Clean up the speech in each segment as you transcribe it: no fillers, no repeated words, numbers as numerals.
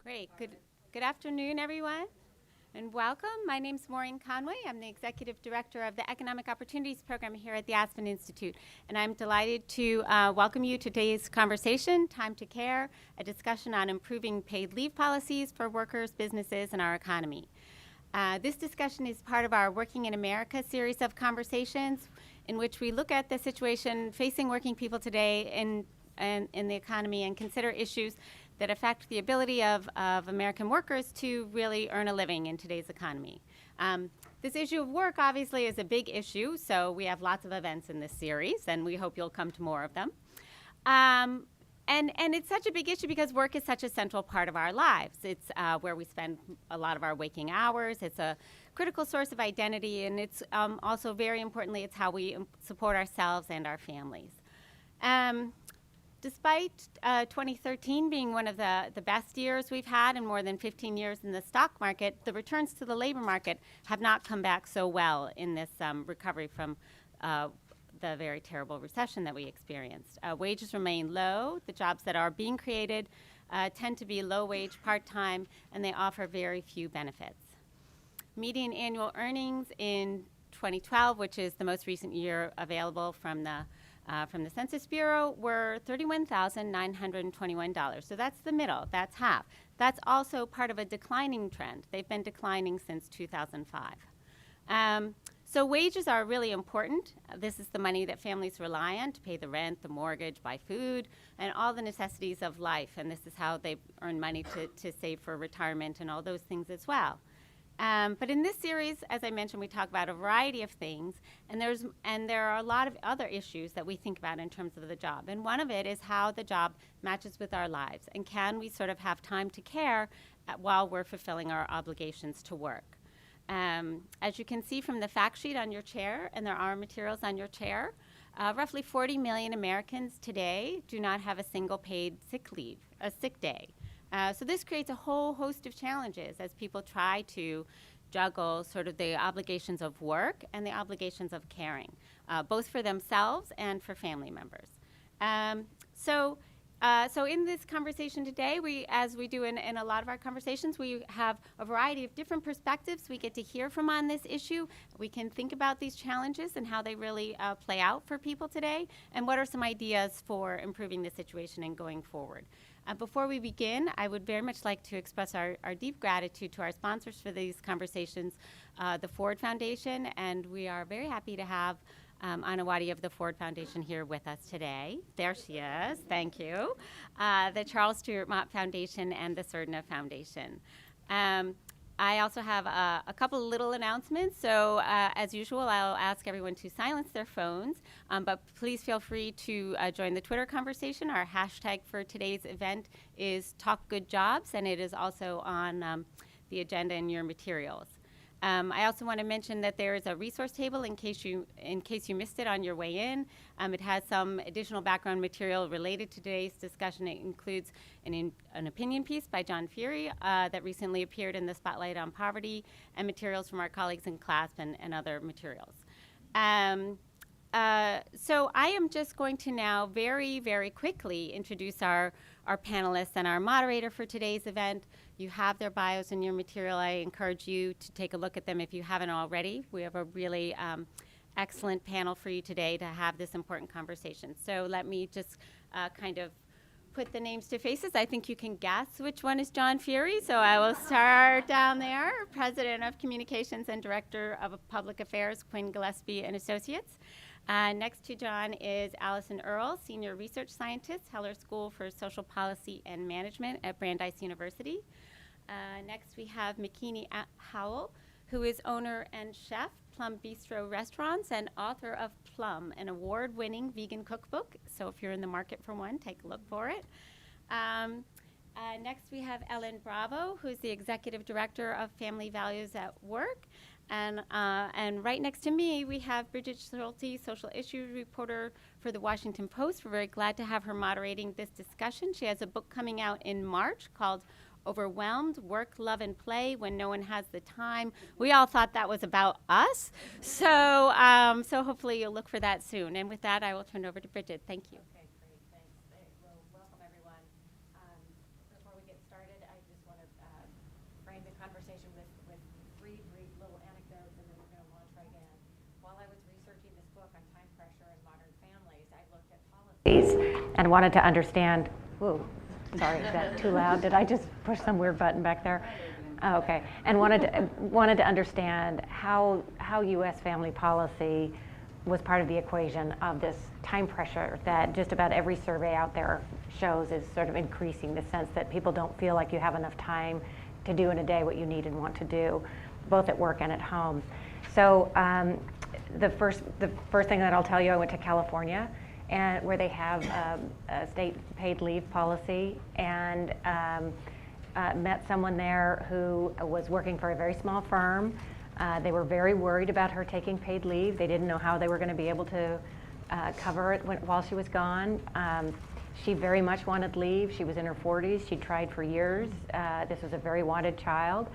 Great. Good afternoon, everyone, and welcome. My name is Maureen Conway. I'm the Executive Director of the Economic Opportunities Program here at the Aspen Institute, and I'm delighted to welcome you to today's conversation, Time to Care, a discussion on improving paid leave policies for workers, businesses, and our economy. This discussion is part of our Working in America series of conversations in which we look at the situation facing working people today in the economy and consider issues that affect the ability of American workers to really earn a living in today's economy. This issue of work obviously is a big issue, so we have lots of events in this series, and we hope you'll come to more of them. And it's such a big issue because work is such a central part of our lives. It's where we spend a lot of our waking hours. It's a critical source of identity, and it's also, very importantly, it's how we support ourselves and our families. Despite 2013 being one of the best years we've had in more than 15 years in the stock market, the returns to the labor market have not come back so well in this recovery from the very terrible recession that we experienced. Wages remain low. The jobs that are being created tend to be low-wage, part-time, and they offer very few benefits. Median annual earnings in 2012, which is the most recent year available from the Census Bureau, were $31,921. So that's the middle, that's half. That's also part of a declining trend. They've been declining since 2005. So wages are really important. This is the money that families rely on to pay the rent, the mortgage, buy food, and all the necessities of life. And this is how they earn money to save for retirement and all those things as well. But in this series, as I mentioned, we talk about a variety of things, and there are a lot of other issues that we think about in terms of the job. And one of it is how the job matches with our lives, and can we sort of have time to care while we're fulfilling our obligations to work. As you can see from the fact sheet on your chair, and there are materials on your chair, roughly 40 million Americans today do not have a single paid sick day. So this creates a whole host of challenges as people try to juggle sort of the obligations of work and the obligations of caring, both for themselves and for family members. So in this conversation today, as we do in a lot of our conversations, we have a variety of different perspectives we get to hear from on this issue. We can think about these challenges and how they really play out for people today, and what are some ideas for improving the situation and going forward. Before we begin, I would very much like to express our deep gratitude to our sponsors for these conversations, the Ford Foundation, and we are very happy to have Anna Wadi of the Ford Foundation here with us today. There she is, thank you. The Charles Stewart Mott Foundation and the Surdna Foundation. I also have a couple of little announcements. So as usual, I'll ask everyone to silence their phones, but please feel free to join the Twitter conversation. Our hashtag for today's event is Talk Good Jobs, and it is also on the agenda in your materials. I also want to mention that there is a resource table in case you missed it on your way in. It has some additional background material related to today's discussion. It includes an opinion piece by John Fury that recently appeared in the Spotlight on Poverty, and materials from our colleagues in CLASP and other materials. So I am just going to now very, very quickly introduce our panelists and our moderator for today's event. You have their bios in your material. I encourage you to take a look at them if you haven't already. We have a really excellent panel for you today to have this important conversation. So let me just kind of put the names to faces. I think you can guess which one is John Fury, so I will start down there. President of Communications and Director of Public Affairs, Quinn Gillespie and Associates. Next to John is Allison Earle, Senior Research Scientist, Heller School for Social Policy and Management at Brandeis University. Next we have McKinney Howell, who is owner and chef, Plum Bistro Restaurants, and author of Plum, an award-winning vegan cookbook. So if you're in the market for one, take a look for it. Next we have Ellen Bravo, who's the Executive Director of Family Values at Work. And right next to me, we have Bridget Schulte, social issues reporter for the Washington Post. We're very glad to have her moderating this discussion. She has a book coming out in March called Overwhelmed, Work, Love, and Play When No One Has the Time. We all thought that was about us. So hopefully you'll look for that soon. And with that, I will turn it over to Bridget. Thank you. Okay, great, thanks. Well, welcome everyone. Before we get started, I just want conversation with three brief little anecdotes, and then we're going to launch right in. While I was researching this book on time pressure in modern families, I looked at policies and wanted to understand. Whoa, sorry, is that too loud? Did I just push some weird button back there? Oh, okay. And wanted to understand how U.S. family policy was part of the equation of this time pressure that just about every survey out there shows is sort of increasing, the sense that people don't feel like you have enough time to do in a day what you need and want to do, both at work and at home. So the first thing that I'll tell you, I went to California, and where they have a state paid leave policy, and met someone there who was working for a very small firm. They were very worried about her taking paid leave. They didn't know how they were going to be able to cover it while she was gone. She very much wanted leave. She was in her 40s. She tried for years. This was a very wanted child,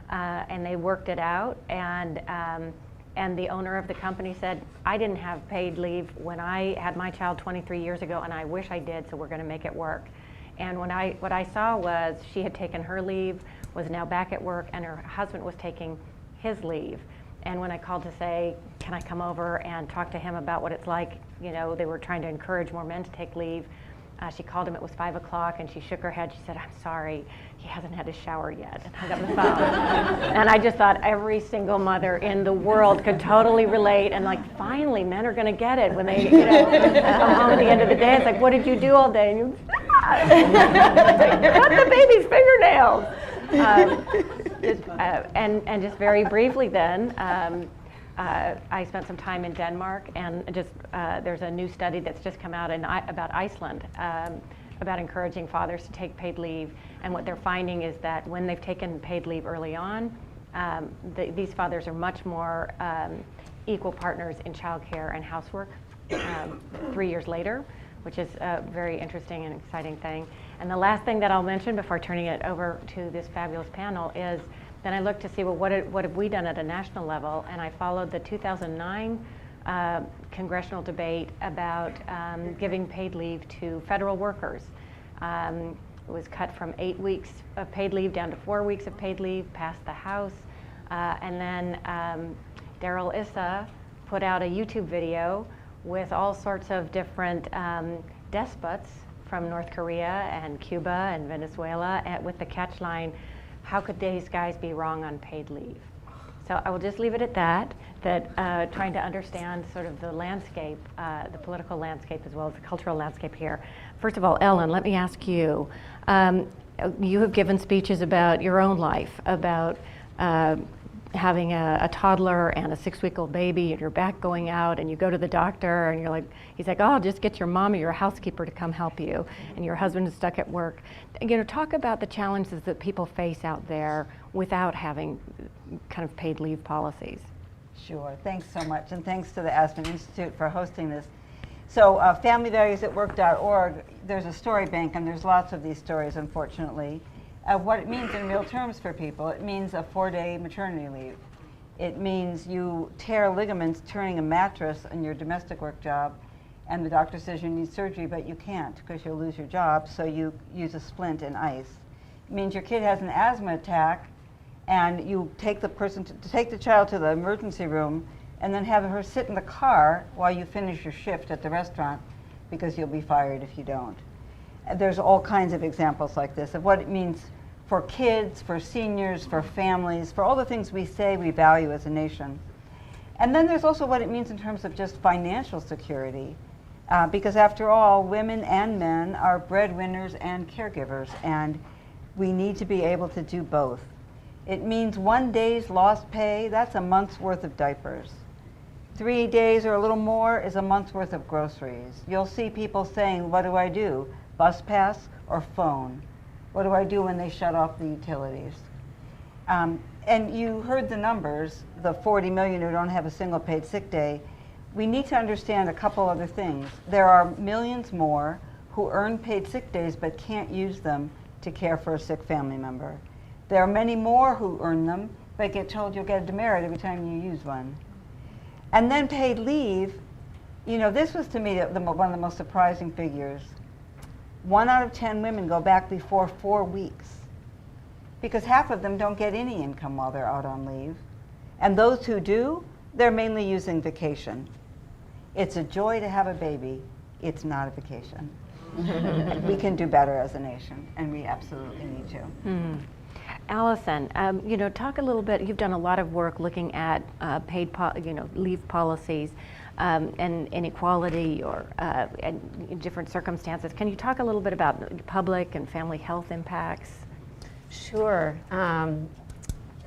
and they worked it out. And the owner of the company said, I didn't have paid leave when I had my child 23 years ago, and I wish I did, so we're going to make it work. And what I saw was she had taken her leave, was now back at work, and her husband was taking his leave. And when I called to say, can I come over and talk to him about what it's like, you know, they were trying to encourage more men to take leave. She called him, it was 5 o'clock, and she shook her head. She said, I'm sorry, he hasn't had a shower yet, and hung up the phone. And I just thought every single mother in the world could totally relate, and like, finally, men are gonna get it when they, you know, come home at the end of the day. It's like, what did you do all day? And you cut the baby's fingernails. And just very briefly then, I spent some time in Denmark, and just there's a new study that's just come out about Iceland about encouraging fathers to take paid leave. And what they're finding is that when they've taken paid leave early on, these fathers are much more equal partners in childcare and housework 3 years later, which is a very interesting and exciting thing. And the last thing that I'll mention before turning it over to this fabulous panel is then I looked to see, well, what have we done at a national level? And I followed the 2009 congressional debate about giving paid leave to federal workers. It was cut from 8 weeks of paid leave down to 4 weeks of paid leave, passed the House. And then Darrell Issa put out a YouTube video with all sorts of different despots from North Korea and Cuba and Venezuela, with the catch line, how could these guys be wrong on paid leave? So I will just leave it at that trying to understand sort of the landscape, the political landscape as well as the cultural landscape here. First of all, Ellen, let me ask you, you have given speeches about your own life, about having a toddler and a 6-week-old baby, and your back going out, and you go to the doctor, and you're like, he's like, oh, just get your mom or your housekeeper to come help you, and your husband is stuck at work. You know, talk about the challenges that people face out there without having kind of paid leave policies. Sure, thanks so much, and thanks to the Aspen Institute for hosting this. So familyvaluesatwork.org, there's a story bank, and there's lots of these stories, unfortunately. What it means in real terms for people, it means a 4-day maternity leave. It means you tear ligaments turning a mattress in your domestic work job, and the doctor says you need surgery, but you can't because you'll lose your job, so you use a splint and ice. It means your kid has an asthma attack, and you take the person to take the child to the emergency room, and then have her sit in the car while you finish your shift at the restaurant, because you'll be fired if you don't. There's all kinds of examples like this of what it means for kids, for seniors, for families, for all the things we say we value as a nation. And then there's also what it means in terms of just financial security, because after all, women and men are breadwinners and caregivers, and we need to be able to do both. It means 1 day's lost pay, that's a month's worth of diapers. 3 days or a little more is a month's worth of groceries. You'll see people saying, what do I do? Bus pass or phone? What do I do when they shut off the utilities? And you heard the numbers, the 40 million who don't have a single paid sick day. We need to understand a couple other things. There are millions more who earn paid sick days but can't use them to care for a sick family member. There are many more who earn them but get told you'll get a demerit every time you use one. And then paid leave, you know, this was to me one of the most surprising figures. 1 out of 10 women go back before 4 weeks. because half of them don't get any income while they're out on leave. And those who do, they're mainly using vacation. It's a joy to have a baby. It's not a vacation. We can do better as a nation, and we absolutely need to. Allison, talk a little bit. You've done a lot of work looking at paid, leave policies and inequality or and different circumstances. Can you talk a little bit about public and family health impacts? Sure.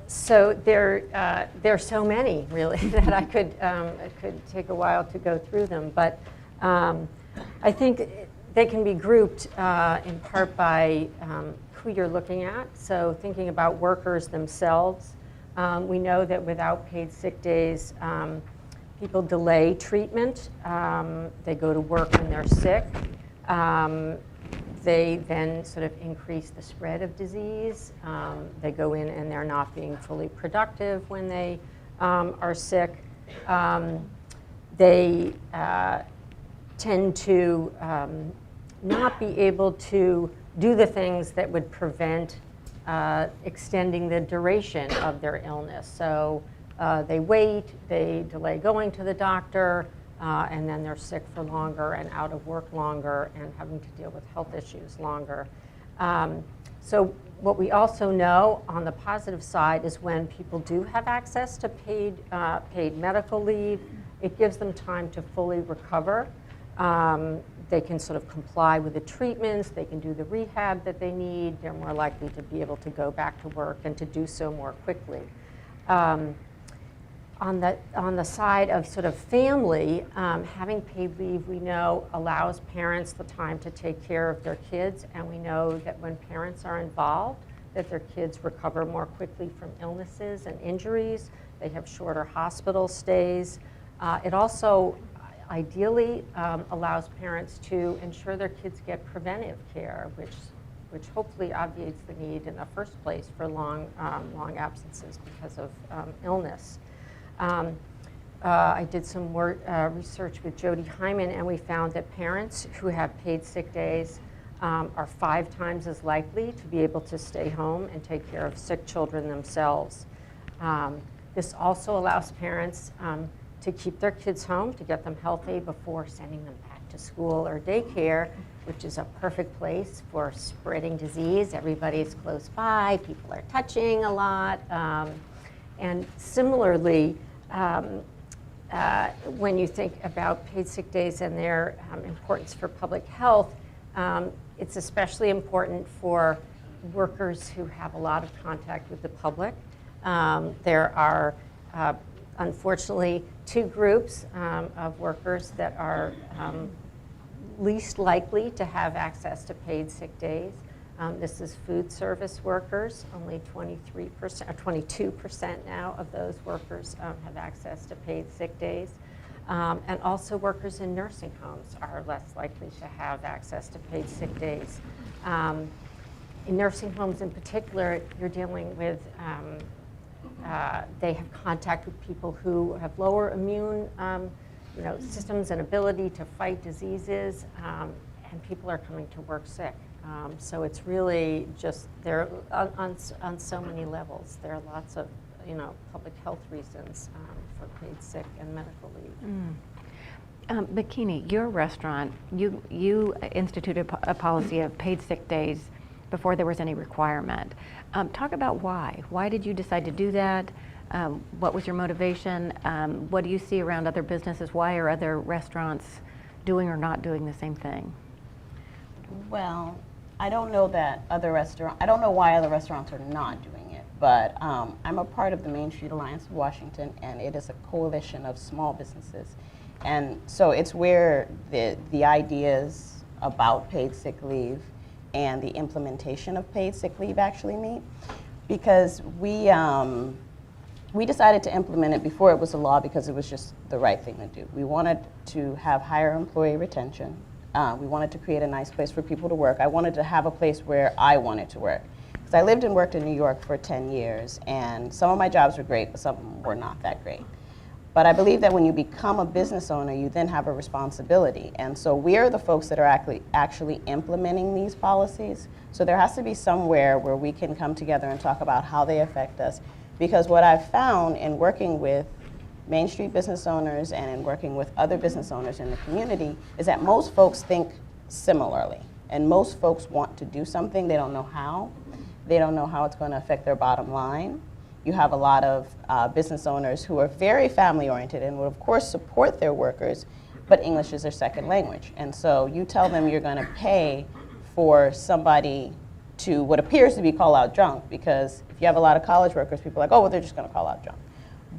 So there's so many really that it could take a while to go through them, but I think they can be grouped in part by who you're looking at. So thinking about workers themselves, we know that without paid sick days, people delay treatment. They go to work when they're sick. They then sort of increase the spread of disease. They go in and they're not being fully productive when they are sick. They tend to not be able to do the things that would prevent extending the duration of their illness. So they wait, they delay going to the doctor, and then they're sick for longer and out of work longer and having to deal with health issues longer. So what we also know on the positive side is when people do have access to paid medical leave, it gives them time to fully recover. They can sort of comply with the treatments, they can do the rehab that they need, they're more likely to be able to go back to work and to do so more quickly. On the side of sort of family, having paid leave, we know, allows parents the time to take care of their kids, and we know that when parents are involved, that their kids recover more quickly from illnesses and injuries. They have shorter hospital stays. It also ideally allows parents to ensure their kids get preventive care, which hopefully obviates the need in the first place for long absences because of illness. I did some research with Jody Hyman, and we found that parents who have paid sick days are 5 times as likely to be able to stay home and take care of sick children themselves. This also allows parents to keep their kids home, to get them healthy before sending them back to school or daycare, which is a perfect place for spreading disease. Everybody's close by, people are touching a lot. And similarly, when you think about paid sick days and their importance for public health, it's especially important for workers who have a lot of contact with the public. There are unfortunately 2 groups of workers that are least likely to have access to paid sick days. This is food service workers. Only 23% or 22% now of those workers have access to paid sick days. And also workers in nursing homes are less likely to have access to paid sick days. In nursing homes in particular, you're dealing with, they have contact with people who have lower immune systems and ability to fight diseases, and people are coming to work sick. So it's really just, there on so many levels. There are lots of public health reasons for paid sick and medical leave. Bikini, your restaurant, you instituted a policy of paid sick days before there was any requirement. Talk about why. Why did you decide to do that? What was your motivation? What do you see around other businesses? Why are other restaurants doing or not doing the same thing? Well, I don't know that I don't know why other restaurants are not doing it, but I'm a part of the Main Street Alliance of Washington, and it is a coalition of small businesses. And so it's where the ideas about paid sick leave and the implementation of paid sick leave actually meet, because we decided to implement it before it was a law because it was just the right thing to do. We wanted to have higher employee retention. We wanted to create a nice place for people to work. I wanted to have a place where I wanted to work. Because I lived and worked in New York for 10 years, and some of my jobs were great, but some were not that great. But I believe that when you become a business owner, you then have a responsibility. And so we are the folks that are actually implementing these policies. So there has to be somewhere where we can come together and talk about how they affect us. Because what I've found in working with Main Street business owners and in working with other business owners in the community is that most folks think similarly. And most folks want to do something, they don't know how. They don't know how it's going to affect their bottom line. You have a lot of business owners who are very family oriented and will of course support their workers, but English is their second language. And so you tell them you're going to pay for somebody to what appears to be call out drunk, because if you have a lot of college workers, people are like, oh, well, they're just going to call out drunk.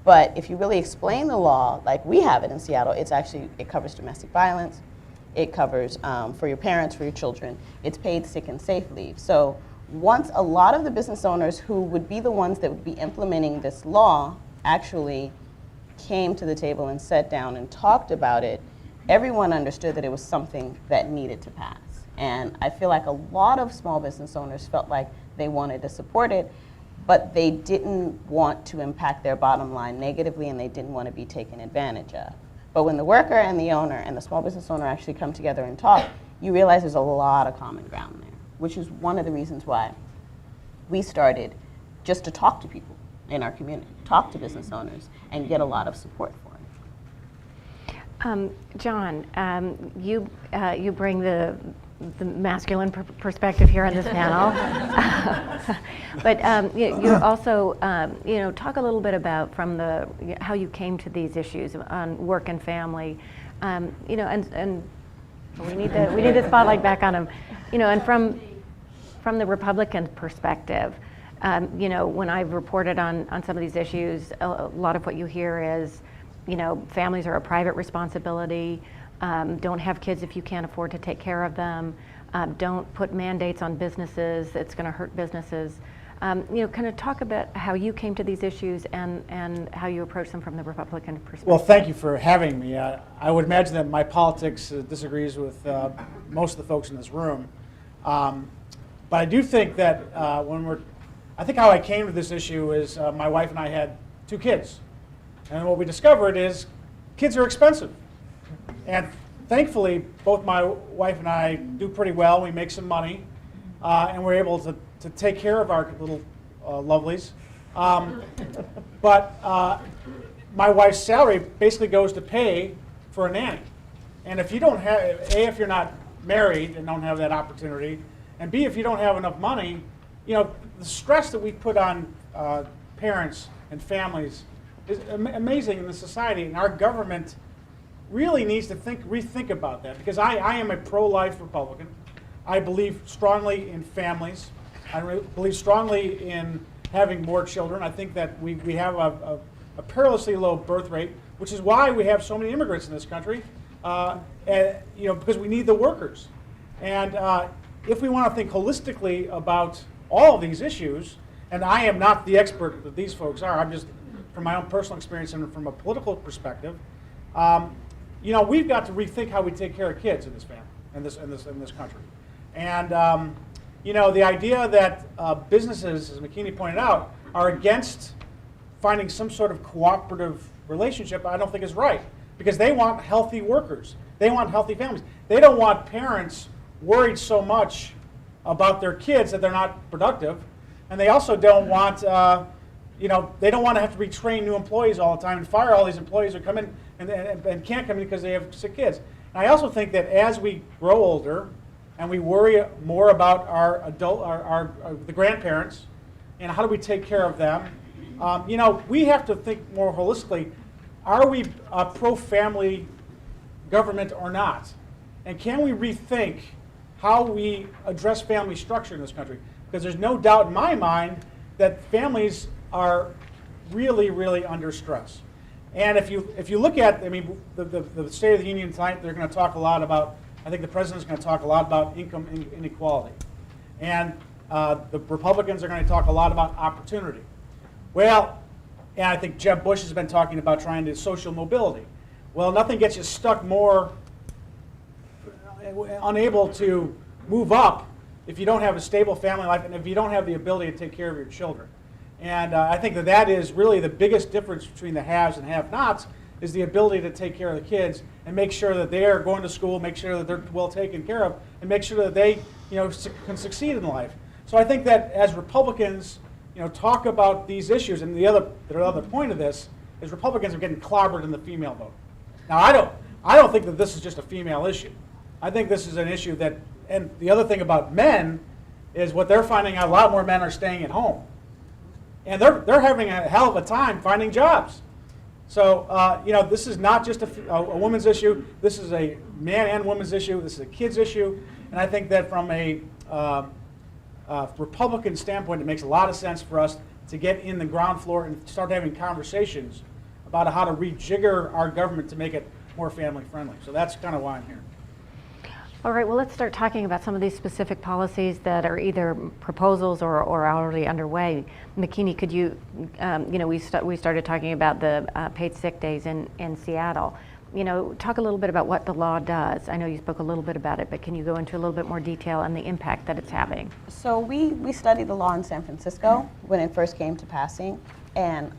But if you really explain the law, like we have it in Seattle, it covers domestic violence, it covers for your parents, for your children, it's paid sick and safe leave. So once a lot of the business owners who would be the ones that would be implementing this law actually came to the table and sat down and talked about it, everyone understood that it was something that needed to pass. And I feel like a lot of small business owners felt like they wanted to support it, but they didn't want to impact their bottom line negatively and they didn't want to be taken advantage of. But when the worker and the owner and the small business owner actually come together and talk, you realize there's a lot of common ground there, which is one of the reasons why we started just to talk to people in our community, talk to business owners, and get a lot of support for it. John, you bring the masculine perspective here on this panel, but you also talk a little bit about how you came to these issues on work and family, and we need the spotlight back on them, and from the Republican perspective, when I've reported on some of these issues, a lot of what you hear is, families are a private responsibility. Don't have kids if you can't afford to take care of them. Don't put mandates on businesses. It's going to hurt businesses. Kind of talk about how you came to these issues and how you approach them from the Republican perspective. Well, thank you for having me. I would imagine that my politics disagrees with most of the folks in this room. But I do think that I think how I came to this issue is my wife and I had 2 kids. And what we discovered is kids are expensive. And thankfully, both my wife and I do pretty well. We make some money, and we're able to take care of our little lovelies. But my wife's salary basically goes to pay for a nanny. And if you don't have, if you're not married and don't have that opportunity, and B, if you don't have enough money, the stress that we put on parents and families is amazing in the society, and our government really needs to rethink about that, because I am a pro-life Republican. I believe strongly in families. I believe strongly in having more children. I think that we have a perilously low birth rate, which is why we have so many immigrants in this country, because we need the workers. And if we want to think holistically about all of these issues, and I am not the expert that these folks are, I'm just from my own personal experience and from a political perspective, we've got to rethink how we take care of kids in this family, in this country. And the idea that businesses, as McKinney pointed out, are against finding some sort of cooperative relationship, I don't think is right, because they want healthy workers. They want healthy families. They don't want parents worried so much about their kids that they're not productive, and they also don't want they don't want to have to retrain new employees all the time and fire all these employees who come in and can't come in because they have sick kids. And I also think that as we grow older and we worry more about our the grandparents and how do we take care of them, we have to think more holistically. Are we a pro-family government or not? And can we rethink how we address family structure in this country? Because there's no doubt in my mind that families are really, really under stress. And if you look at, the State of the Union tonight, they're going to talk a lot about, I think the President's going to talk a lot about income inequality. And the Republicans are going to talk a lot about opportunity. Well, and I think Jeb Bush has been talking about trying to social mobility. Well, nothing gets you stuck more unable to move up if you don't have a stable family life and if you don't have the ability to take care of your children. And I think that is really the biggest difference between the haves and have-nots, is the ability to take care of the kids and make sure that they are going to school, make sure that they're well taken care of, and make sure that they, can succeed in life. So I think that as Republicans, talk about these issues, and the other point of this is Republicans are getting clobbered in the female vote. Now I don't think that this is just a female issue. I think this is an issue that, and the other thing about men is what they're finding out, a lot more men are staying at home. And they're having a hell of a time finding jobs. So, this is not just a woman's issue. This is a man and woman's issue. This is a kid's issue. And I think that from a Republican standpoint, it makes a lot of sense for us to get in the ground floor and start having conversations about how to rejigger our government to make it more family friendly. So that's kind of why I'm here. All right, well, let's start talking about some of these specific policies that are either proposals or already underway. McKinney, could you, we started talking about the paid sick days in Seattle. Talk a little bit about what the law does. I know you spoke a little bit about it, but can you go into a little bit more detail on the impact that it's having? So we studied the law in San Francisco when it first came to passing, and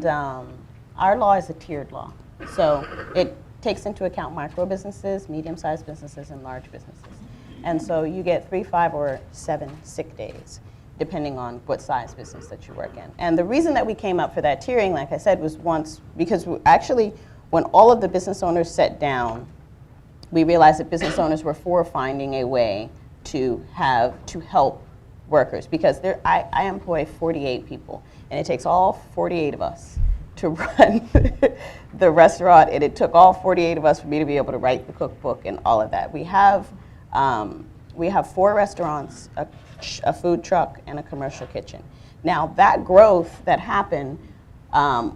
our law is a tiered law. So it takes into account micro businesses, medium-sized businesses, and large businesses. And so you get 3, 5, or 7 sick days, depending on what size business that you work in. And the reason that we came up for that tiering, like I said, was because when all of the business owners sat down, we realized that business owners were for finding a way to help workers. Because I employ 48 people, and it takes all 48 of us to run the restaurant, and it took all 48 of us for me to be able to write the cookbook and all of that. We have 4 restaurants, a food truck, and a commercial kitchen. Now that growth that happened,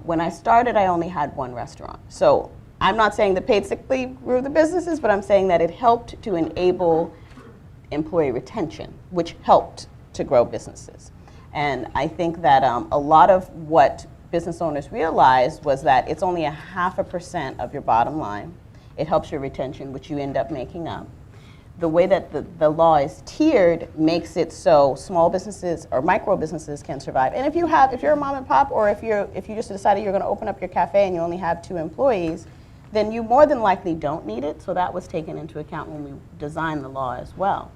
when I started, I only had 1 restaurant. So I'm not saying that paid sick leave grew the businesses, but I'm saying that it helped to enable employee retention, which helped to grow businesses. And I think that a lot of what business owners realized was that it's only 0.5% of your bottom line. It helps your retention, which you end up making up. The way that the law is tiered makes it so small businesses or micro businesses can survive. And if you're a mom and pop, or if you just decided you're going to open up your cafe and you only have 2 employees, then you more than likely don't need it. So that was taken into account when we designed the law as well.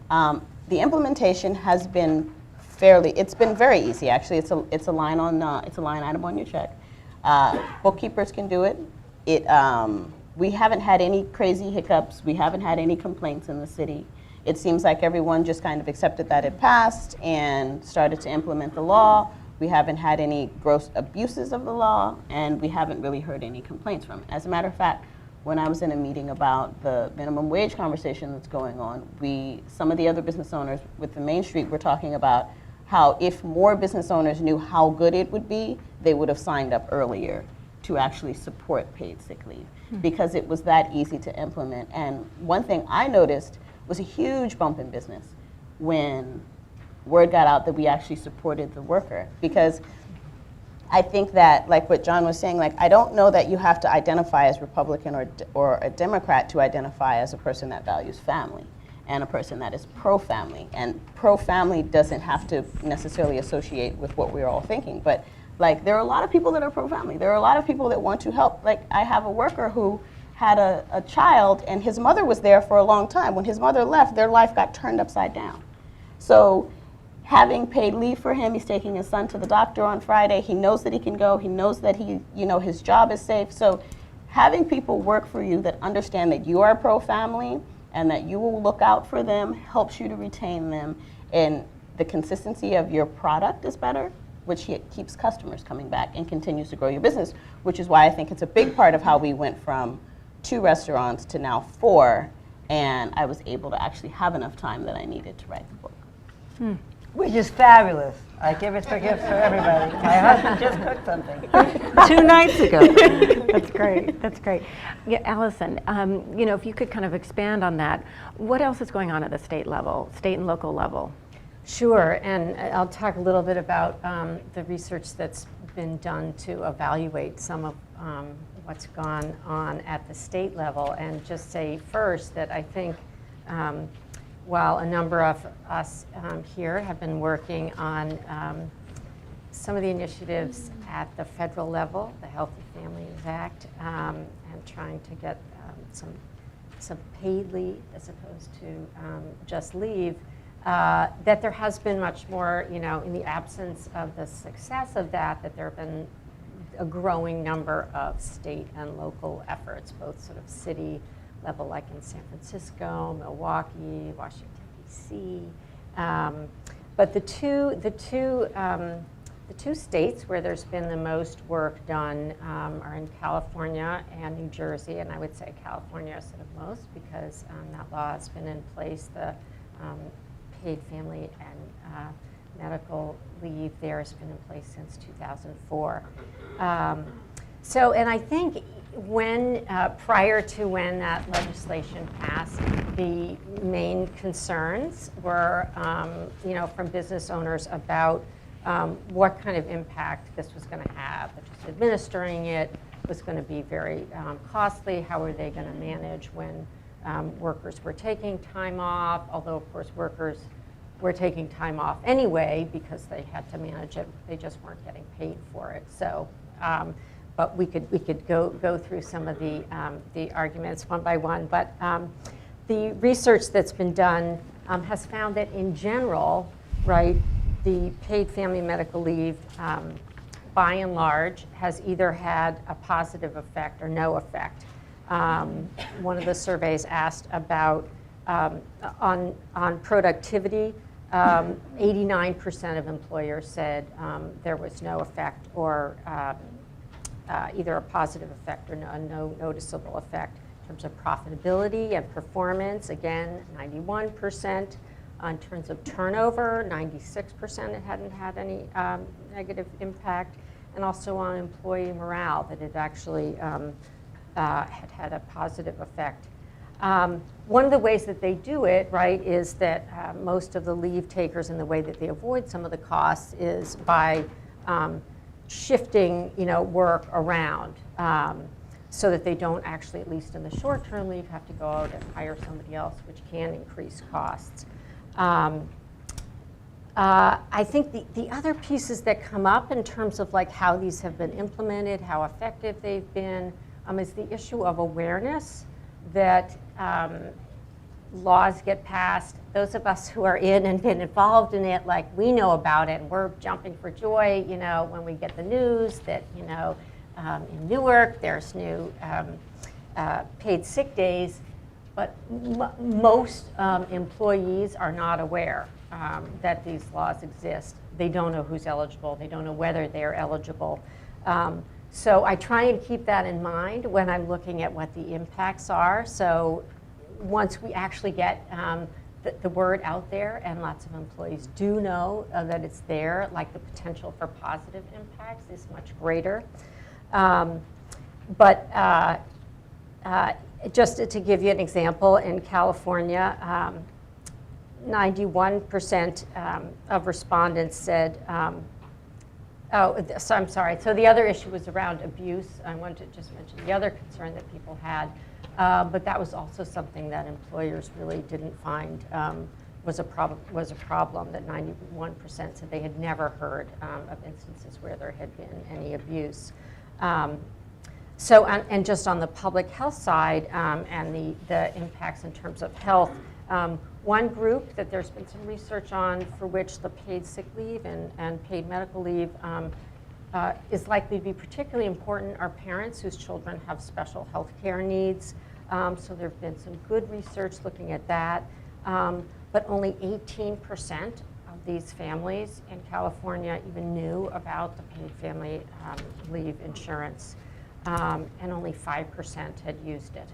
The implementation has been it's been very easy, actually. It's a line item on your check. Bookkeepers can do it. We haven't had any crazy hiccups. We haven't had any complaints in the city. It seems like everyone just kind of accepted that it passed and started to implement the law. We haven't had any gross abuses of the law, and we haven't really heard any complaints from it. As a matter of fact, when I was in a meeting about the minimum wage conversation that's going on, some of the other business owners with the Main Street were talking about how if more business owners knew how good it would be, they would have signed up earlier to actually support paid sick leave, because it was that easy to implement. And one thing I noticed was a huge bump in business when word got out that we actually supported the worker. Because I think that, like what John was saying, I don't know that you have to identify as Republican or a Democrat to identify as a person that values family, and a person that is pro-family. And pro-family doesn't have to necessarily associate with what we're all thinking, but there are a lot of people that are pro-family. There are a lot of people that want to help. I have a worker who had a child, and his mother was there for a long time. When his mother left, their life got turned upside down. So having paid leave for him, he's taking his son to the doctor on Friday. He knows that he can go. He knows that his job is safe. So having people work for you that understand that you are pro-family and that you will look out for them helps you to retain them, and the consistency of your product is better, which keeps customers coming back and continues to grow your business, which is why I think it's a big part of how we went from 2 restaurants to now 4, and I was able to actually have enough time that I needed to write the book. Which is fabulous. I give it for gifts for everybody. My husband just cooked something 2 nights ago. That's great. That's great. Yeah, Allison, if you could kind of expand on that, what else is going on at the state and local level? Sure, and I'll talk a little bit about the research that's been done to evaluate some of what's gone on at the state level, and just say first that I think while a number of us here have been working on some of the initiatives at the federal level, the Healthy Families Act, and trying to get some paid leave as opposed to just leave, that there has been much more, in the absence of the success of that there have been a growing number of state and local efforts, both sort of city level, like in San Francisco, Milwaukee, Washington, D.C. But the two states where there's been the most work done are in California and New Jersey, and I would say California is sort of most because that law has been in place. The paid family and medical leave there has been in place since 2004. And I think when prior to when that legislation passed, the main concerns were, from business owners about what kind of impact this was going to have. That just administering it was going to be very costly. How were they going to manage when workers were taking time off? Although, of course, workers were taking time off anyway because they had to manage it. They just weren't getting paid for it. So, but we could go through some of the arguments one by one. But the research that's been done has found that in general, right, the paid family medical leave, by and large, has either had a positive effect or no effect. One of the surveys asked about on productivity. 89% of employers said there was no effect or either a positive effect or no noticeable effect in terms of profitability and performance. Again, 91%. In terms of turnover, 96% it hadn't had any negative impact. And also on employee morale, that it actually had a positive effect. One of the ways that they do it, right, is that most of the leave takers, and the way that they avoid some of the costs is by shifting, work around, so that they don't actually, at least in the short-term leave, have to go out and hire somebody else, which can increase costs. I think the other pieces that come up in terms of like how these have been implemented, how effective they've been, is the issue of awareness that laws get passed. Those of us who are in and been involved in it, like we know about it, and we're jumping for joy, when we get the news that, in Newark there's new paid sick days. But most employees are not aware that these laws exist. They don't know who's eligible. They don't know whether they're eligible. So I try and keep that in mind when I'm looking at what the impacts are. So once we actually get the word out there and lots of employees do know that it's there, like the potential for positive impacts is much greater. Just to give you an example, in California, 91% of respondents said, so I'm sorry. So the other issue was around abuse. I wanted to just mention the other concern that people had, but that was also something that employers really didn't find was a problem. That 91% said they had never heard of instances where there had been any abuse. So, and just on the public health side and the impacts in terms of health, one group that there's been some research on for which the paid sick leave and paid medical leave is likely to be particularly important are parents whose children have special health care needs. So there have been some good research looking at that. But only 18% of these families in California even knew about the paid family leave insurance. And only 5% had used it.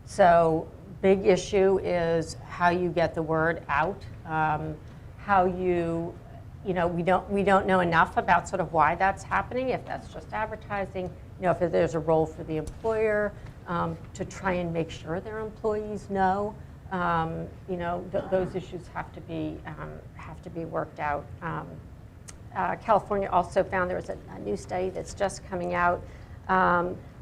So big issue is how you get the word out, how you, we don't know enough about sort of why that's happening, if that's just advertising, if there's a role for the employer to try and make sure their employees know, those issues have to be worked out. California also found there was a new study that's just coming out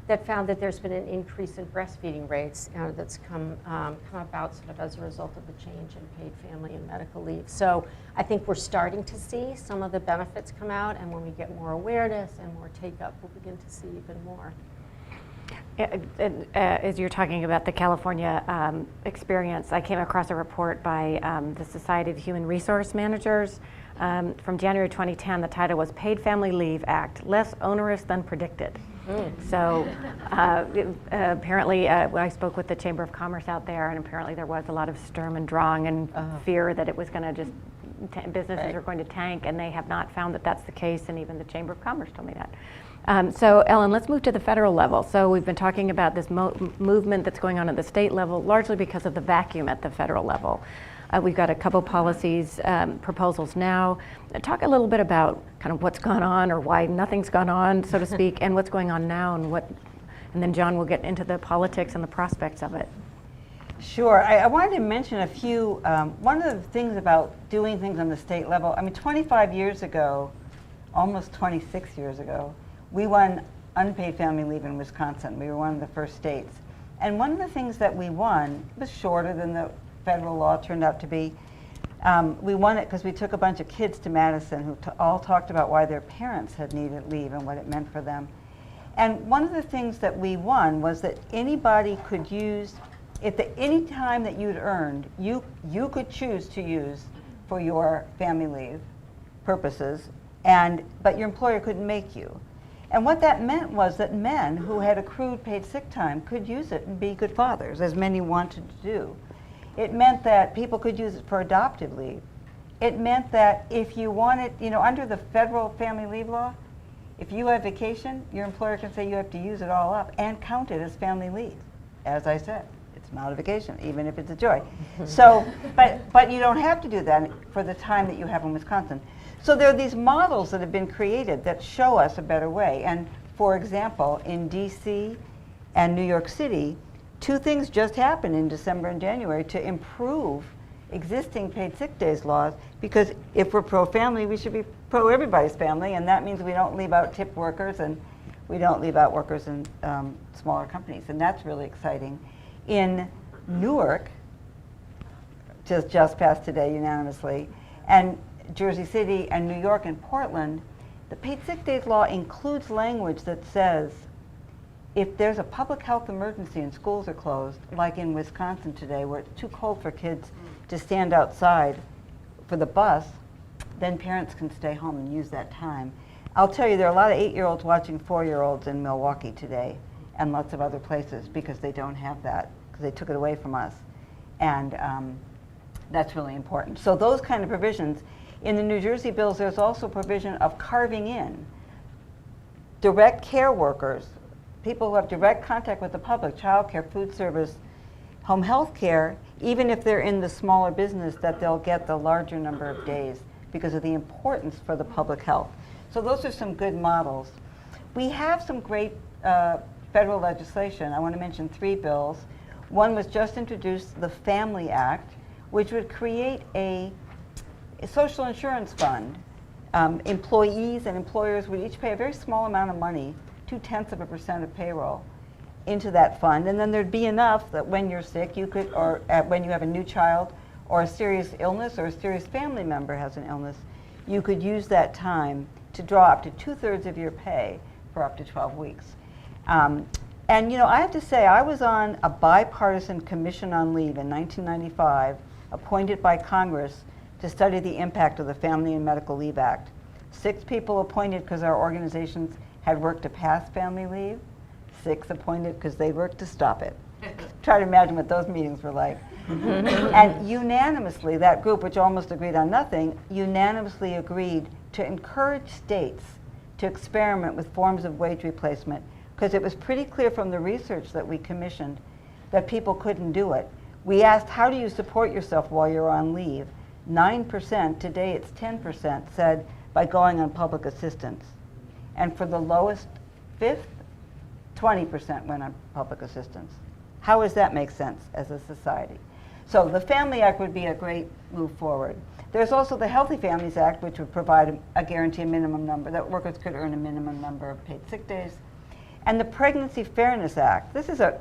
that found that there's been an increase in breastfeeding rates that's come about sort of as a result of the change in paid family and medical leave. So I think we're starting to see some of the benefits come out, and when we get more awareness and more take-up, we'll begin to see even more. As you're talking about the California experience, I came across a report by the Society of Human Resource Managers from January 2010. The title was Paid Family Leave Act, Less Onerous Than Predicted. So apparently, I spoke with the Chamber of Commerce out there, and apparently there was a lot of Sturm and Drang and fear that it was going to just, businesses are going to tank, and they have not found that that's the case, and even the Chamber of Commerce told me that. So Ellen, let's move to the federal level. So we've been talking about this movement that's going on at the state level, largely because of the vacuum at the federal level. We've got a couple policies, proposals now. Talk a little bit about kind of what's gone on, or why nothing's gone on, so to speak, and what's going on now, and then John will get into the politics and the prospects of it. Sure. I wanted to mention a few, one of the things about doing things on the state level, I mean, 25 years ago, almost 26 years ago, we won unpaid family leave in Wisconsin. We were one of the first states. And one of the things that we won was shorter than the federal law turned out to be. We won it because we took a bunch of kids to Madison who all talked about why their parents had needed leave and what it meant for them. And one of the things that we won was that anybody could use, any time that you'd earned, you could choose to use for your family leave purposes, but your employer couldn't make you. And what that meant was that men who had accrued paid sick time could use it and be good fathers, as many wanted to do. It meant that people could use it for adoptive leave. It meant that if you wanted, under the federal family leave law, if you have vacation, your employer can say you have to use it all up and count it as family leave. As I said, it's not a vacation, even if it's a joy. So, but you don't have to do that for the time that you have in Wisconsin. So there are these models that have been created that show us a better way. And for example, in DC and New York City, two things just happened in December and January to improve existing paid sick days laws, because if we're pro-family, we should be pro-everybody's family, and that means we don't leave out tip workers, and we don't leave out workers in smaller companies, and that's really exciting. In Newark, just passed today unanimously, and Jersey City and New York and Portland, the paid sick days law includes language that says if there's a public health emergency and schools are closed, like in Wisconsin today where it's too cold for kids to stand outside for the bus, then parents can stay home and use that time. I'll tell you, there are a lot of 8-year-olds watching 4-year-olds in Milwaukee today and lots of other places because they don't have that, because they took it away from us. And that's really important. So those kind of provisions. In the New Jersey bills, there's also provision of carving in direct care workers, people who have direct contact with the public, child care, food service, home health care, even if they're in the smaller business, that they'll get the larger number of days because of the importance for the public health. So those are some good models. We have some great federal legislation. I want to mention 3 bills. One was just introduced, the Family Act, which would create a social insurance fund. Employees and employers would each pay a very small amount of money, 0.2% of payroll, into that fund, and then there'd be enough that when you're sick, you could, or when you have a new child, or a serious illness, or a serious family member has an illness, you could use that time to draw up to 2/3 of your pay for up to 12 weeks. And I have to say, I was on a bipartisan commission on leave in 1995, appointed by Congress to study the impact of the Family and Medical Leave Act. 6 people appointed because our organizations had worked to pass family leave, 6 appointed because they worked to stop it. Try to imagine what those meetings were like. And unanimously, that group, which almost agreed on nothing, unanimously agreed to encourage states to experiment with forms of wage replacement, because it was pretty clear from the research that we commissioned that people couldn't do it. We asked, how do you support yourself while you're on leave? 9%, today it's 10%, said by going on public assistance. And for the lowest fifth, 20% went on public assistance. How does that make sense as a society? So the Family Act would be a great move forward. There's also the Healthy Families Act, which would provide a guaranteed minimum number, that workers could earn a minimum number of paid sick days. And the Pregnancy Fairness Act, this is a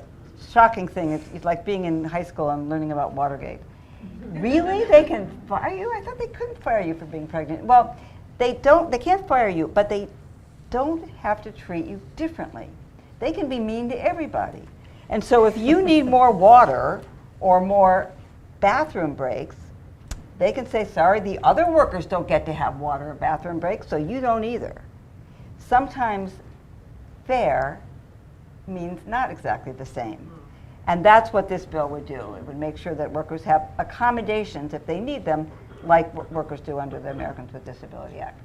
shocking thing. It's like being in high school and learning about Watergate. Really? They can fire you? I thought they couldn't fire you for being pregnant. Well, they can't fire you, but they don't have to treat you differently. They can be mean to everybody. And so if you need more water or more bathroom breaks, they can say, sorry, the other workers don't get to have water or bathroom breaks, so you don't either. Sometimes fair means not exactly the same. And that's what this bill would do. It would make sure that workers have accommodations if they need them, like workers do under the Americans with Disability Act.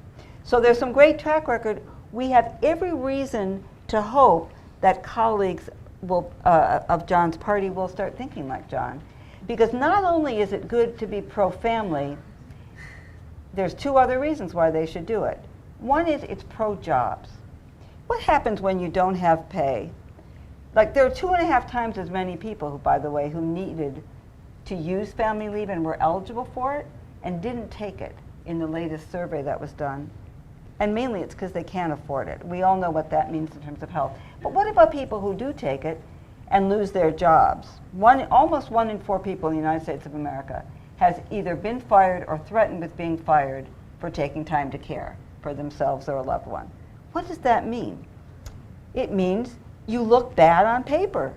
So there's some great track record. We have every reason to hope that colleagues will, of John's party will start thinking like John. Because not only is it good to be pro-family, there's two other reasons why they should do it. One is it's pro-jobs. What happens when you don't have pay? Like, there are 2.5 times as many people who, by the way, who needed to use family leave and were eligible for it and didn't take it in the latest survey that was done. And mainly it's because they can't afford it. We all know what that means in terms of health. But what about people who do take it and lose their jobs? Almost 1 in 4 people in the United States of America has either been fired or threatened with being fired for taking time to care for themselves or a loved one. What does that mean? It means you look bad on paper.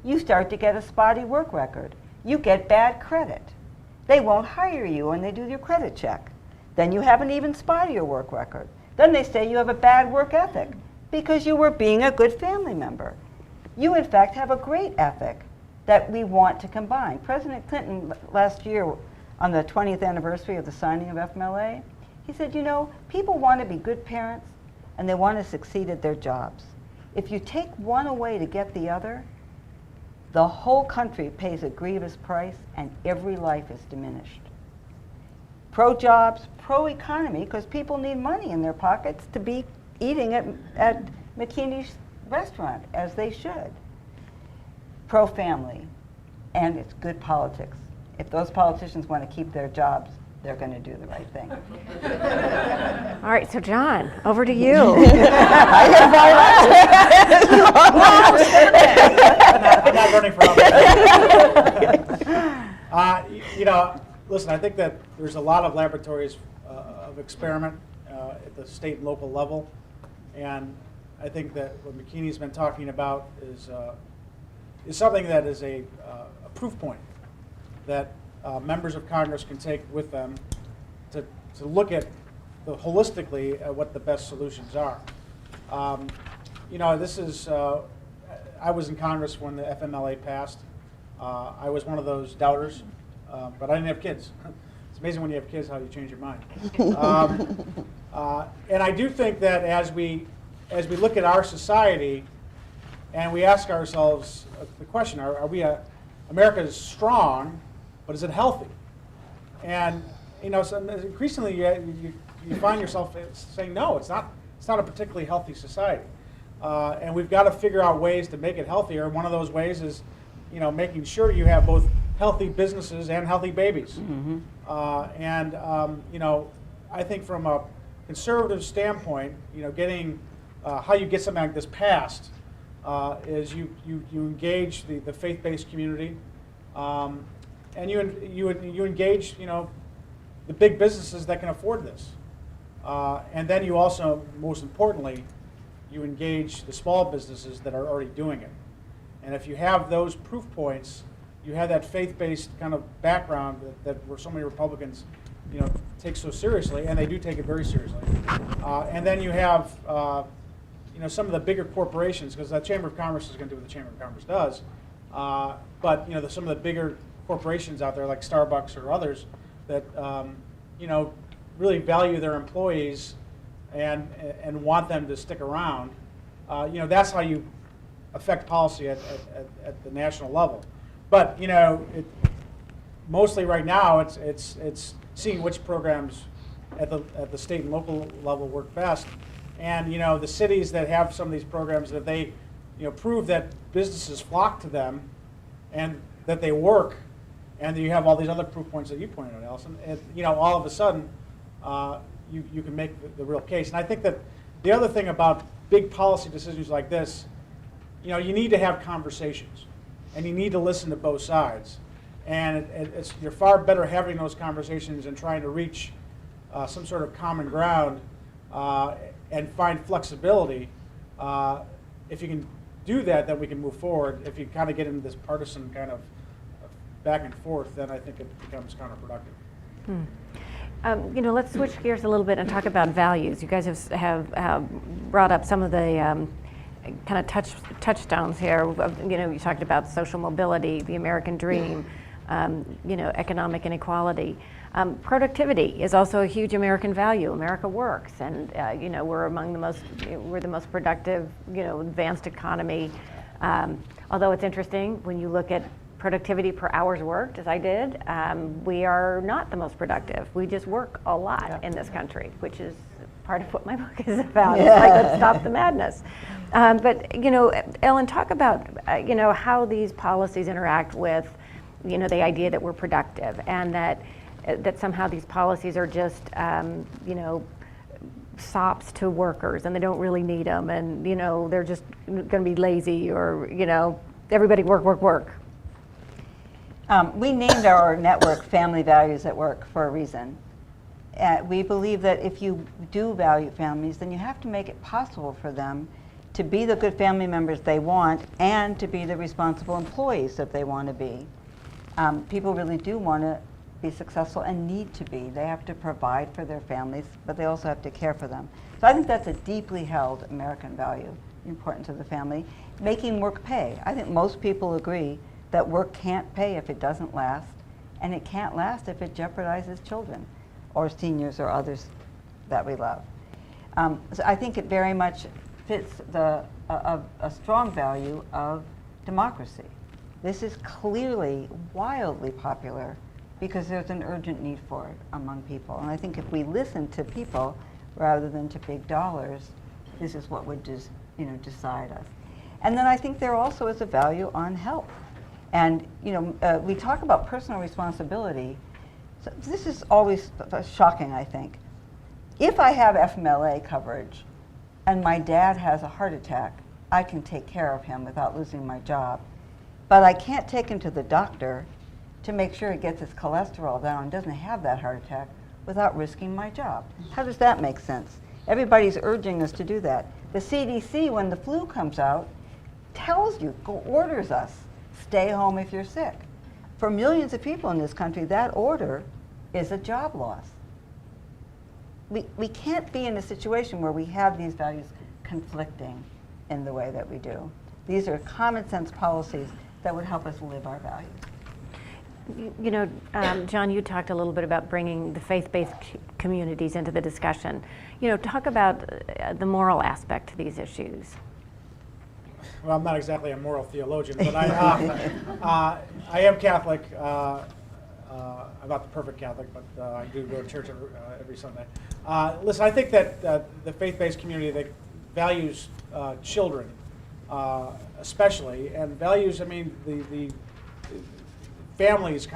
You start to get a spotty work record. You get bad credit. They won't hire you when they do your credit check. Then you have an even spottier work record. Then they say you have a bad work ethic because you were being a good family member. You, in fact, have a great ethic that we want to combine. President Clinton last year, on the 20th anniversary of the signing of FMLA, he said, you know, people want to be good parents and they want to succeed at their jobs. If you take one away to get the other, the whole country pays a grievous price and every life is diminished. Pro-jobs, pro-economy, because people need money in their pockets to be eating at McKinney's restaurant, as they should. Pro-family, and it's good politics. If those politicians want to keep their jobs, they're going to do the right thing. All right, so John, over to you. I'm not running for office. You know, listen, I think that there's a lot of laboratories of experiment at the state and local level, and I think that what McKinney's been talking about is something that is a proof point that members of Congress can take with them to look at holistically at what the best solutions are. You know, this is, I was in Congress when the FMLA passed. I was one of those doubters, but I didn't have kids. It's amazing when you have kids how you change your mind. And I do think that as we look at our society and we ask ourselves the question, are we America is strong, but is it healthy? And you know, so increasingly you find yourself saying, no, it's not a particularly healthy society. And we've got to figure out ways to make it healthier. One of those ways is, you know, making sure you have both healthy businesses and healthy babies. Mm-hmm. You know, I think from a conservative standpoint, you know, getting how you get something like this passed is you engage the faith-based community, and you engage, you know, the big businesses that can afford this, and then you also, most importantly, you engage the small businesses that are already doing it. And if you have those proof points, you have that faith-based kind of background that where so many Republicans, you know, take so seriously, and they do take it very seriously. And then you have, you know, some of the bigger corporations, because the Chamber of Commerce is going to do what the Chamber of Commerce does. But you know, some of the bigger corporations out there, like Starbucks or others, that you know, really value their employees and want them to stick around. You know, that's how you affect policy at the national level. But you know, mostly right now, it's seeing which programs at the state and local level work best. And you know, the cities that have some of these programs, that they, you know, prove that businesses flock to them, and that they work, and then you have all these other proof points that you pointed out, Allison. And you know, all of a sudden, you can make the real case. And I think that the other thing about big policy decisions like this you need to have conversations, and you need to listen to both sides. And you're far better having those conversations and trying to reach some sort of common ground and find flexibility. If you can do that, then we can move forward. If you kind of get into this partisan kind of back and forth, then I think it becomes counterproductive. Let's switch gears a little bit and talk about values. You guys have brought up some of the kind of touchstones here. You talked about social mobility, the American dream, economic inequality. Productivity is also a huge American value. America works, and we're the most productive, advanced economy. Although it's interesting when you look at productivity per hours worked, as I did, we are not the most productive. We just work a lot in this country, which is part of what my book is about. It's like, let's stop the madness. But Ellen, talk about how these policies interact with the idea that we're productive, and that somehow these policies are just sops to workers, and they don't really need them, and they're just going to be lazy, or everybody work. We named our network Family Values at Work for a reason. We believe that if you do value families, then you have to make it possible for them to be the good family members they want and to be the responsible employees that they want to be. People really do want to be successful and need to be. They have to provide for their families, but they also have to care for them. So I think that's a deeply held American value, important to the family. Making work pay. I think most people agree that work can't pay if it doesn't last, and it can't last if it jeopardizes children or seniors or others that we love. So I think it very much fits a strong value of democracy. This is clearly wildly popular because there's an urgent need for it among people. And I think if we listen to people rather than to big dollars, this is what would decide us. And then I think there also is a value on health. And we talk about personal responsibility. So this is always shocking, I think. If I have FMLA coverage and my dad has a heart attack, I can take care of him without losing my job. But I can't take him to the doctor to make sure he gets his cholesterol down and doesn't have that heart attack without risking my job. How does that make sense? Everybody's urging us to do that. The CDC, when the flu comes out, tells you, orders us, stay home if you're sick. For millions of people in this country, that order is a job loss. We can't be in a situation where we have these values conflicting in the way that we do. These are common sense policies that would help us live our values. John, you talked a little bit about bringing the faith-based communities into the discussion. Talk about the moral aspect to these issues. Well, I'm not exactly a moral theologian, but I am Catholic. I'm not the perfect Catholic, but I do go to church every Sunday. Listen, I think that the faith-based community that values children, especially, and values, the families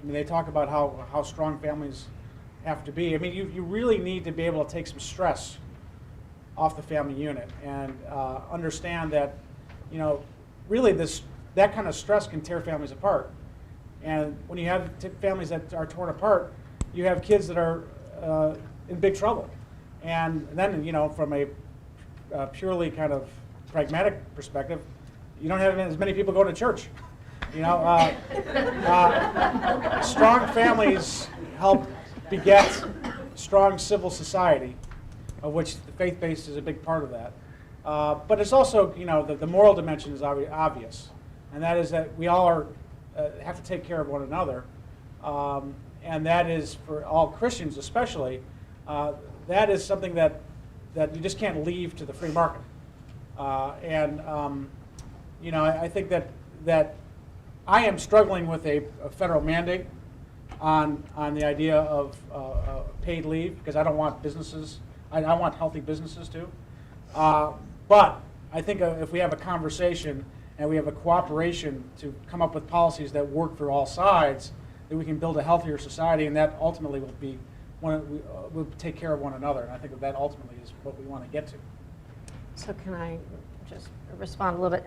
they talk about how strong families have to be. You really need to be able to take some stress off the family unit and understand that, really that kind of stress can tear families apart. And when you have families that are torn apart, you have kids that are in big trouble. And then, from a purely kind of pragmatic perspective, you don't have as many people going to church. Strong families help beget strong civil society, of which the faith-based is a big part of that. But it's also, the moral dimension is obvious, and that is that we all have to take care of one another, and that is for all Christians especially. That is something that you just can't leave to the free market. I think that I am struggling with a federal mandate on the idea of paid leave, because I don't want businesses. I want healthy businesses too. But I think if we have a conversation and we have a cooperation to come up with policies that work for all sides, that we can build a healthier society, and that ultimately will take care of one another. And I think that ultimately is what we want to get to. So can I just respond a little bit.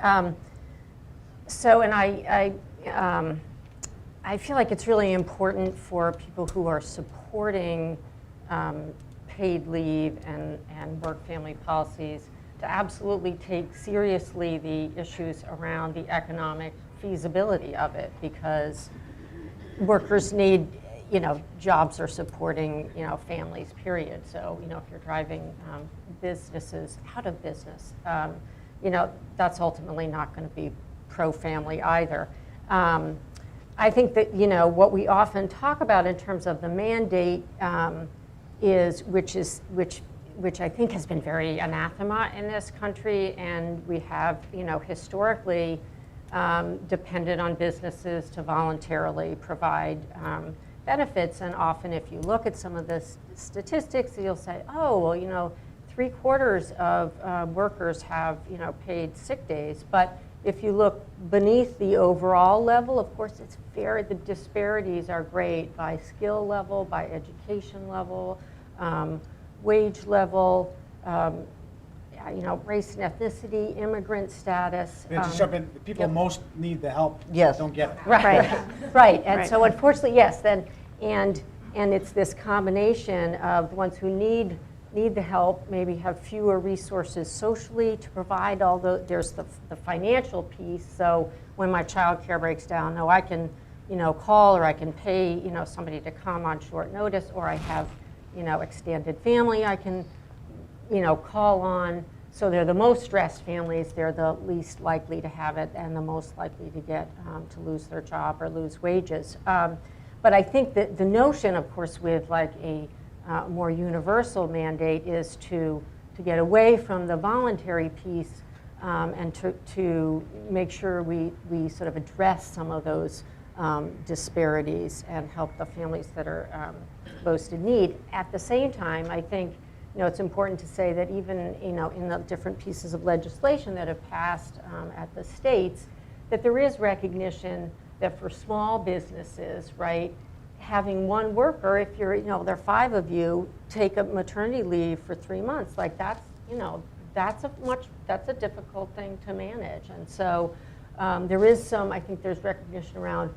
So, and I feel like it's really important for people who are supporting paid leave and work-family policies to absolutely take seriously the issues around the economic feasibility of it, because workers need, jobs are supporting, families, period. So, if you're driving businesses out of business, that's ultimately not going to be pro-family either. I think that, what we often talk about in terms of the mandate which I think has been very anathema in this country, and we have, historically depended on businesses to voluntarily provide benefits. And often if you look at some of the statistics, you'll say, oh, well, 3/4 of workers have, paid sick days. But if you look beneath the overall level, of course, the disparities are great by skill level, by education level, wage level, race and ethnicity, immigrant status. Just jump in, the people most need the help Yes. don't get it. Right. And Right. so unfortunately, yes, and it's this combination of the ones who need the help, maybe have fewer resources socially to provide there's the financial piece. So when my child care breaks down, I can, call, or I can pay, somebody to come on short notice, or I have, extended family I can, call on. So they're the most stressed families, they're the least likely to have it and the most likely to get, to lose their job or lose wages. But I think that the notion, of course, with like a more universal mandate is to get away from the voluntary piece and to make sure we sort of address some of those disparities and help the families that are most in need. At the same time, I think it's important to say that even in the different pieces of legislation that have passed at the states, that there is recognition that for small businesses, right, having one worker, if you're, there are 5 of you, take a maternity leave for 3 months, like that's a difficult thing to manage. And so there is I think there's recognition around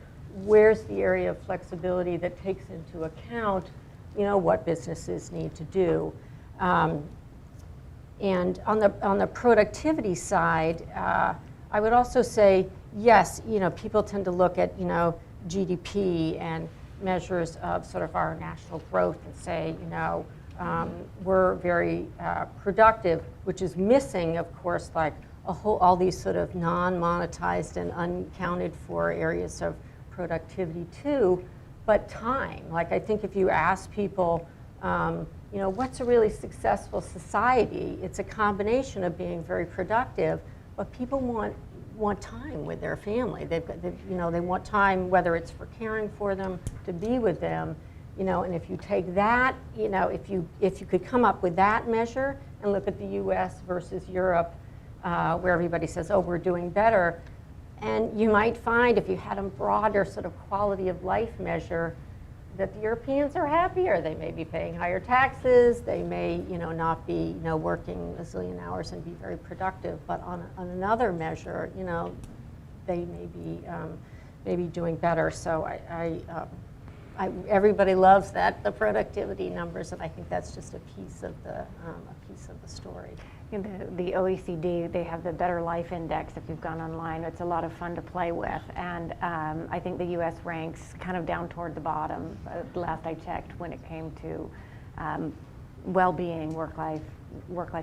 where's the area of flexibility that takes into account, what businesses need to do. And on the productivity side, I would also say, yes, people tend to look at, GDP and measures of sort of our national growth and say, we're very productive, which is missing, of course, like all these sort of non-monetized and uncounted for areas of productivity too, but time. Like I think if you ask people, what's a really successful society? It's a combination of being very productive, but people want time with their family. They want time, whether it's for caring for them, to be with them, and if you take that, if you could come up with that measure and look at the U.S. versus Europe, where everybody says, oh, we're doing better, and you might find if you had a broader sort of quality of life measure, that the Europeans are happier. They may be paying higher taxes. They may, not be, working a zillion hours and be very productive. But on another measure, they may be doing better. So everybody loves the productivity numbers, and I think that's just a piece of the story. The OECD, they have the Better Life Index. If you've gone online, it's a lot of fun to play with. And I think the U.S. ranks kind of down toward the bottom, last I checked, when it came to well-being, work-life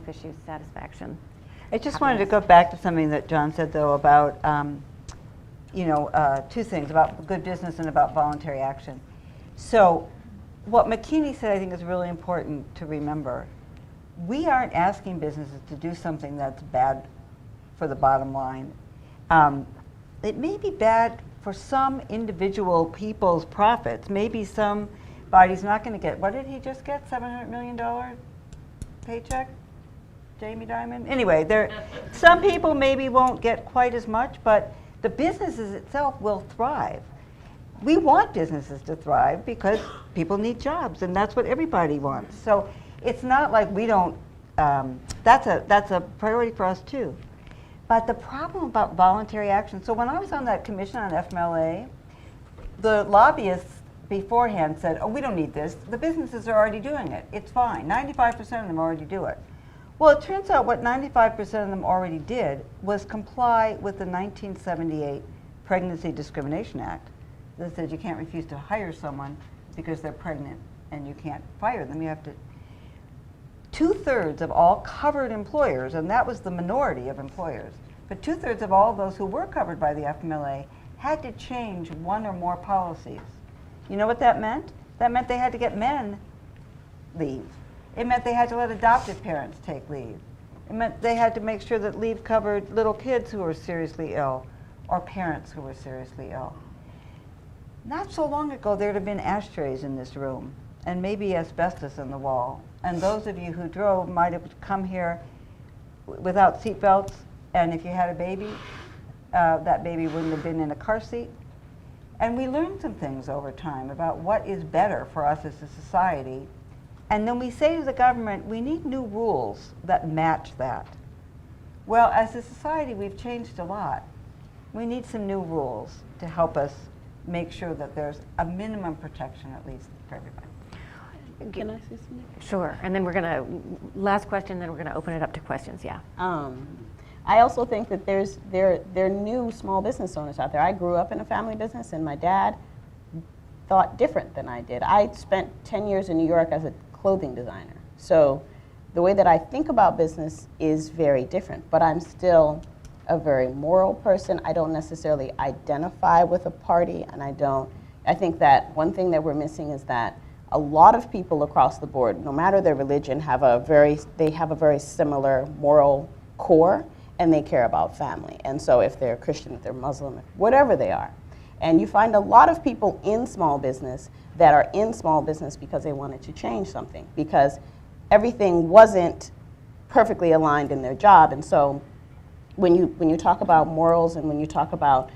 issues, satisfaction. I just wanted to go back to something that John said, though, about 2 things, about good business and about voluntary action. So what McKinney said, I think, is really important to remember. We aren't asking businesses to do something that's bad for the bottom line. It may be bad for some individual people's profits. Maybe somebody's not going to get, what did he just get, $700 million paycheck? Jamie Dimon? Anyway, some people maybe won't get quite as much, but the businesses itself will thrive. We want businesses to thrive because people need jobs, and that's what everybody wants. So it's not like we don't, that's a priority for us too. But the problem about voluntary action, so when I was on that commission on FMLA, the lobbyists beforehand said, oh, we don't need this. The businesses are already doing it. It's fine. 95% of them already do it. Well, it turns out what 95% of them already did was comply with the 1978 Pregnancy Discrimination Act that says you can't refuse to hire someone because they're pregnant and you can't fire them. You have to. 2/3 of all covered employers, and that was the minority of employers, but 2/3 of all those who were covered by the FMLA had to change one or more policies. You know what that meant? That meant they had to get men leave. It meant they had to let adoptive parents take leave. It meant they had to make sure that leave covered little kids who were seriously ill or parents who were seriously ill. Not so long ago, there'd have been ashtrays in this room and maybe asbestos in the wall. And those of you who drove might have come here without seatbelts, and if you had a baby, that baby wouldn't have been in a car seat. And we learned some things over time about what is better for us as a society. And then we say to the government, we need new rules that match that. Well, as a society, we've changed a lot. We need some new rules to help us make sure that there's a minimum protection, at least, for everybody. Can I say something? Sure, and then we're going to, last question, then we're going to open it up to questions, yeah. I also think that there are new small business owners out there. I grew up in a family business, and my dad thought different than I did. I spent 10 years in New York as a clothing designer. So the way that I think about business is very different, but I'm still a very moral person. I don't necessarily identify with a party, and I think that one thing that we're missing is that a lot of people across the board, no matter their religion, have a very similar moral core, and they care about family. And so if they're Christian, if they're Muslim, whatever they are. And you find a lot of people in small business that are in small business because they wanted to change something, because everything wasn't perfectly aligned in their job. And so when you talk about morals and when you talk about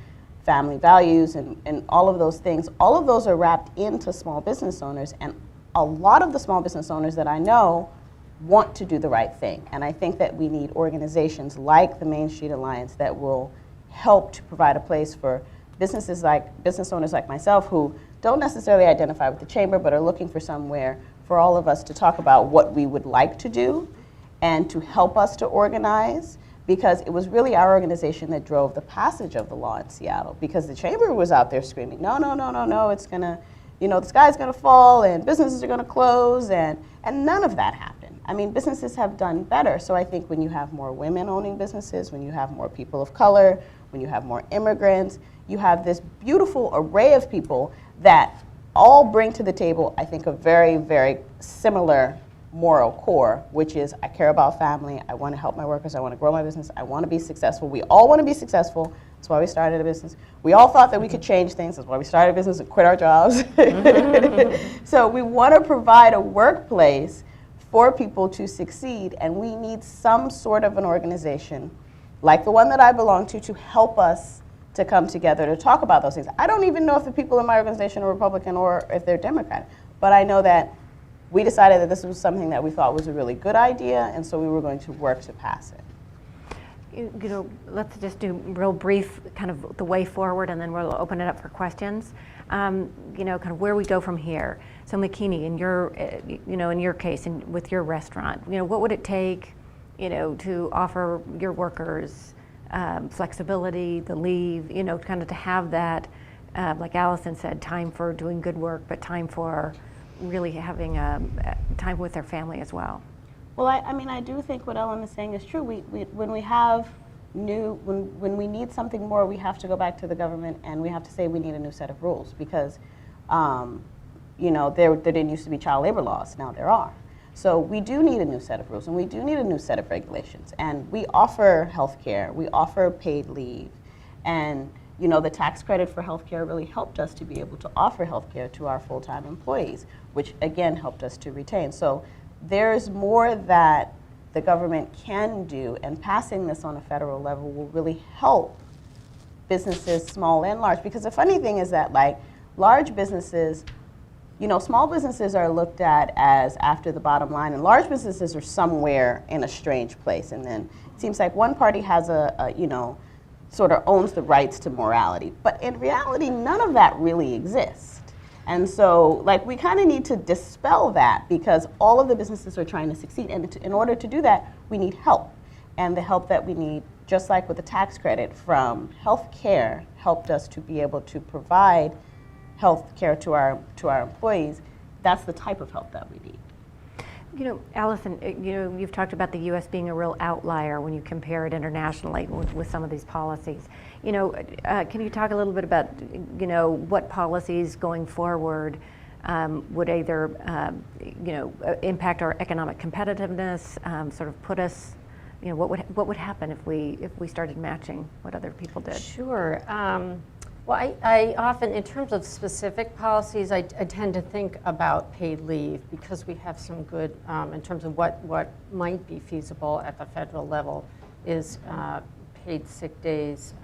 family values and all of those things, all of those are wrapped into small business owners, and a lot of the small business owners that I know want to do the right thing. And I think that we need organizations like the Main Street Alliance that will help to provide a place for business owners like myself who don't necessarily identify with the chamber but are looking for somewhere for all of us to talk about what we would like to do and to help us to organize. Because it was really our organization that drove the passage of the law in Seattle, because the chamber was out there screaming, no, no, no, no, no, it's gonna, the sky's gonna fall and businesses are gonna close, and none of that happened. I mean, businesses have done better. So I think when you have more women owning businesses, when you have more people of color, when you have more immigrants, you have this beautiful array of people that all bring to the table, I think, a very, very similar moral core, which is I care about family, I want to help my workers, I want to grow my business, I want to be successful. We all want to be successful. That's why we started a business. We all thought that we could change things. That's why we started a business and quit our jobs. So we want to provide a workplace for people to succeed, and we need some sort of an organization like the one that I belong to help us to come together to talk about those things. I don't even know if the people in my organization are Republican or if they're Democrat, but I know that we decided that this was something that we thought was a really good idea, and so we were going to work to pass it. Let's just do real brief kind of the way forward, and then we'll open it up for questions. Kind of where we go from here. So McKinney, in your case, and with your restaurant, what would it take, to offer your workers flexibility, the leave, kind of to have that, like Allison said, time for doing good work, but time for really having time with their family as well. Well, I do think what Ellen is saying is true. When we need something more, we have to go back to the government and we have to say we need a new set of rules, because there didn't used to be child labor laws. Now there are. So we do need a new set of rules, and we do need a new set of regulations. And we offer health care, we offer paid leave, and the tax credit for healthcare really helped us to be able to offer healthcare to our full-time employees, which again helped us to retain. So there's more that the government can do, and passing this on a federal level will really help businesses, small and large. Because the funny thing is that, like, large businesses You know, small businesses are looked at as after the bottom line, and large businesses are somewhere in a strange place. And then it seems like one party has you know, sort of owns the rights to morality. But in reality, none of that really exists. And so, like, we kind of need to dispel that, because all of the businesses are trying to succeed. And in order to do that, we need help. And the help that we need, just like with the tax credit from health care, helped us to be able to provide health care to our employees. That's the type of help that we need. You know, Allison, you know, you've talked about the U.S. being a real outlier when you compare it internationally with some of these policies. You know, can you talk a little bit about, you know, what policies going forward would either, you know, impact our economic competitiveness, sort of put us, you know, what would happen if we started matching what other people did? Sure. Well, I often, in terms of specific policies, I tend to think about paid leave, because we have some good, in terms of what might be feasible at the federal level, is paid sick days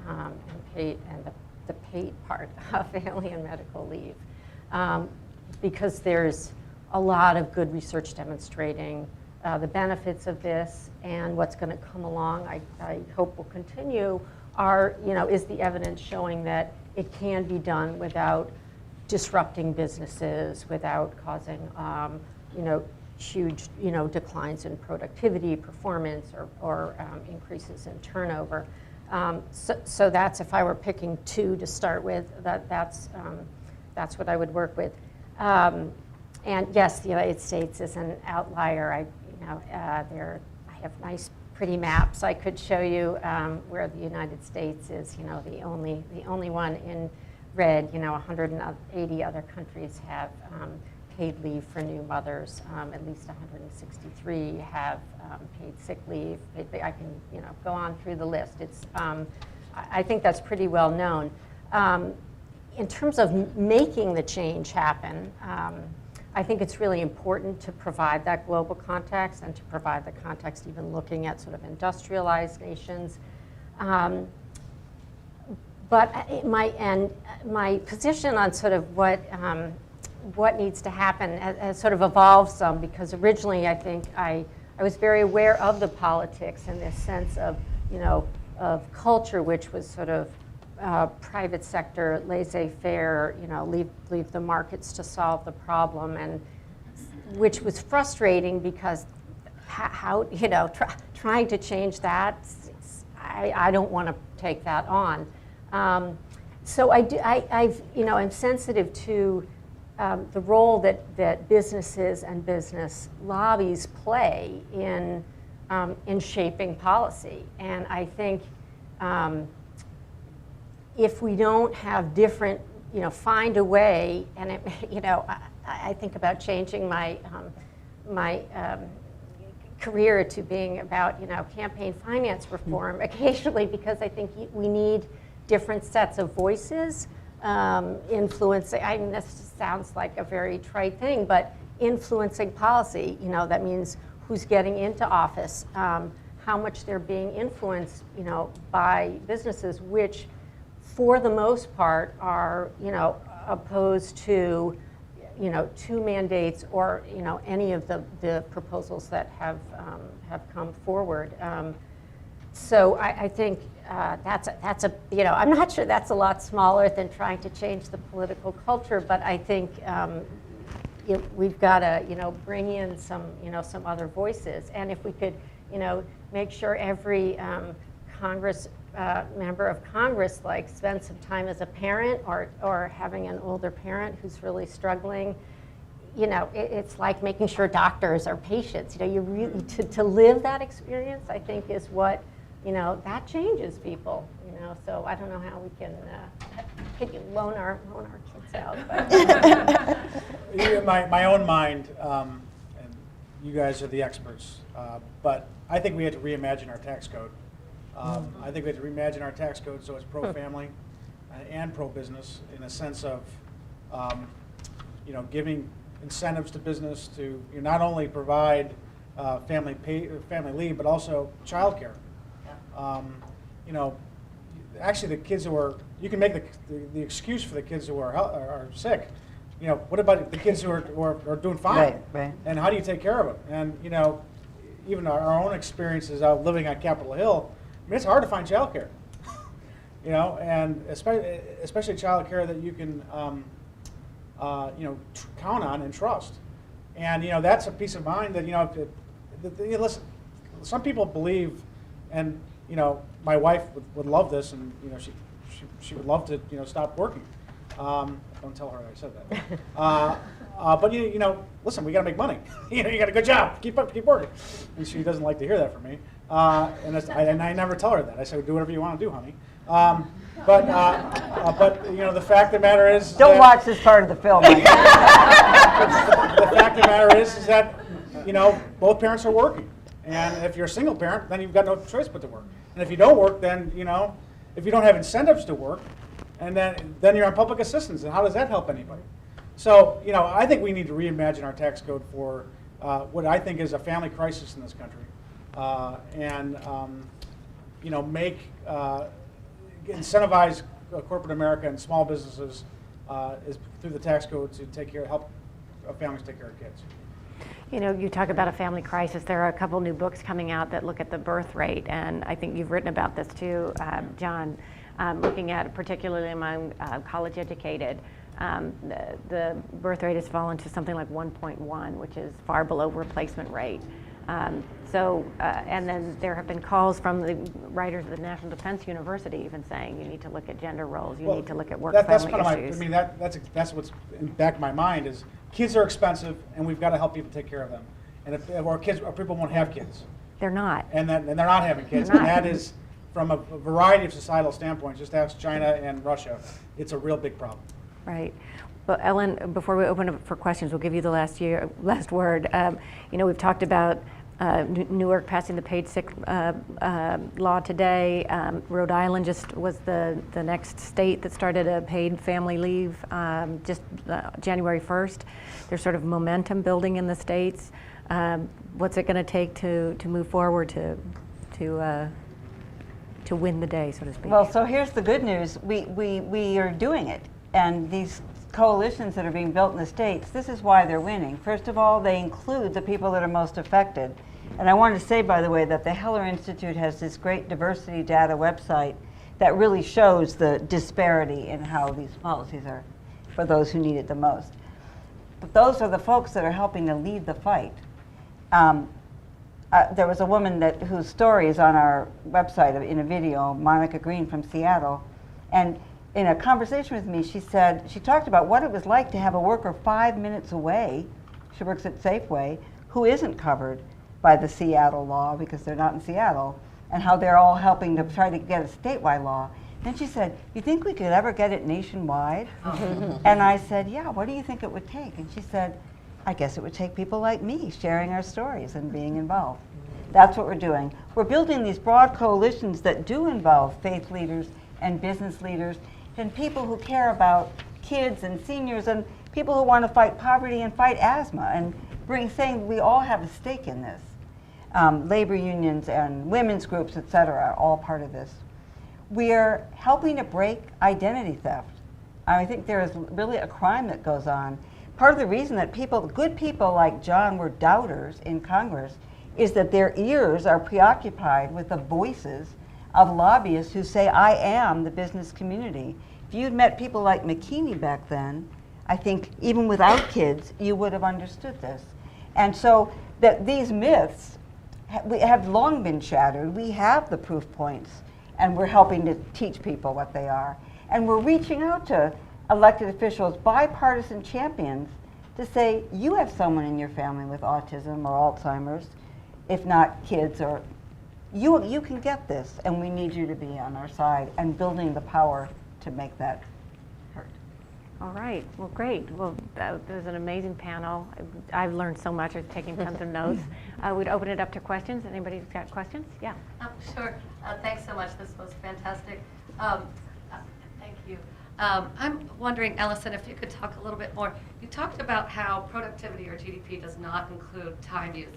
and the paid part of family and medical leave. Because there's a lot of good research demonstrating the benefits of this, and what's going to come along, I hope will continue, is the evidence showing that it can be done without disrupting businesses, without causing, huge, declines in productivity, performance, or increases in turnover. So that's, if I were picking two to start with, that's what I would work with. And yes, the United States is an outlier. I have nice, pretty maps I could show you where the United States is, the only one in red. 180 other countries have paid leave for new mothers. At least 163 have paid sick leave. I can, go on through the list. It's, I think that's pretty well known. In terms of making the change happen, I think it's really important to provide that global context, and to provide the context even looking at sort of industrialized nations. But my position on sort of what needs to happen has sort of evolved some, because originally I think I was very aware of the politics in this sense of, of culture, which was sort of private sector, laissez-faire, leave the markets to solve the problem, and which was frustrating, because how trying to change that, I don't want to take that on. So I'm sensitive to the role that businesses and business lobbies play in shaping policy, and I think. If we don't have different, find a way, and it, I think about changing my career to being about, campaign finance reform occasionally, because I think we need different sets of voices influencing. I mean, this sounds like a very trite thing, but influencing policy. That means who's getting into office, how much they're being influenced, by businesses, which, for the most part, are opposed to two mandates, or any of the proposals that have come forward. So I think that's a I'm not sure that's a lot smaller than trying to change the political culture, but I think we've got to bring in some some other voices, and if we could make sure every member of Congress spend some time as a parent, or having an older parent who's really struggling. It's like making sure doctors are patients. You really to live that experience, I think, is what that changes people. So I don't know how we can loan our kids out. But. my own mind, and you guys are the experts, but I think we have to reimagine our tax code. I think we have to reimagine our tax code so it's pro-family and pro-business, in a sense of, giving incentives to business to not only provide family leave, but also childcare. Actually, the kids who are, you can make the excuse for the kids who are sick. what about the kids who are doing fine? Right, right. And how do you take care of them? And, even our own experiences out living on Capitol Hill, I mean, it's hard to find childcare. And especially childcare that you can, count on and trust. And, that's a peace of mind that, listen, some people believe, and, my wife would love this, and, she would love to, stop working. Don't tell her I said that. But listen, we got to make money. You got a good job. Keep working. And she doesn't like to hear that from me. And I never tell her that. I say, do whatever you want to do, honey. But the fact of the matter is, Don't watch this part of the film. Mike. the fact of the matter is that both parents are working. And if you're a single parent, then you've got no choice but to work. And if you don't work, then if you don't have incentives to work, and then you're on public assistance, and how does that help anybody? So, I think we need to reimagine our tax code for what I think is a family crisis in this country, and incentivize corporate America and small businesses is through the tax code to help families take care of kids. You talk about a family crisis. There are a couple new books coming out that look at the birth rate, and I think you've written about this too, John, looking at particularly among college educated. The birth rate has fallen to something like 1.1, which is far below replacement rate. And then there have been calls from the writers of the National Defense University even saying you need to look at gender roles, you need to look at work-family issues. That's what's in the back of my mind is kids are expensive, and we've got to help people take care of them. And if our people won't have kids, They're not. and they're not having kids, They're and not. that is from a variety of societal standpoints. Just ask China and Russia. It's a real big problem. Right. Well, Ellen, before we open up for questions, we'll give you the last word. We've talked about Newark passing the paid sick law today. Rhode Island just was the next state that started a paid family leave just January 1st. There's sort of momentum building in the states. What's it going to take to move forward to win the day, so to speak? Well, so here's the good news. We are doing it. And these coalitions that are being built in the states, this is why they're winning. First of all, they include the people that are most affected. And I wanted to say, by the way, that the Heller Institute has this great diversity data website that really shows the disparity in how these policies are for those who need it the most. But those are the folks that are helping to lead the fight. There was a woman whose story is on our website in a video, Monica Green from Seattle, and in a conversation with me, she talked about what it was like to have a worker 5 minutes away, she works at Safeway, who isn't covered by the Seattle law because they're not in Seattle, and how they're all helping to try to get a statewide law. Then she said, you think we could ever get it nationwide? And I said, yeah, what do you think it would take? And she said, I guess it would take people like me sharing our stories and being involved. That's what we're doing. We're building these broad coalitions that do involve faith leaders and business leaders and people who care about kids and seniors and people who want to fight poverty and fight asthma and saying we all have a stake in this. Labor unions and women's groups, et cetera, are all part of this. We are helping to break identity theft. I think there is really a crime that goes on. Part of the reason that good people like John were doubters in Congress is that their ears are preoccupied with the voices of lobbyists who say, I am the business community. If you'd met people like McKinney back then, I think even without kids, you would have understood this. And so that these myths have long been shattered. We have the proof points, and we're helping to teach people what they are. And we're reaching out to elected officials, bipartisan champions, to say, you have someone in your family with autism or Alzheimer's, if not kids, or you can get this, and we need you to be on our side and building the power to make that hurt. All right. Well, great. Well, that was an amazing panel. I've learned so much. I'm taking tons of notes. We'd open it up to questions. Anybody's got questions? Yeah. Sure. Thanks so much. This was fantastic. Thank you. I'm wondering, Ellison, if you could talk a little bit more. You talked about how productivity or GDP does not include time use.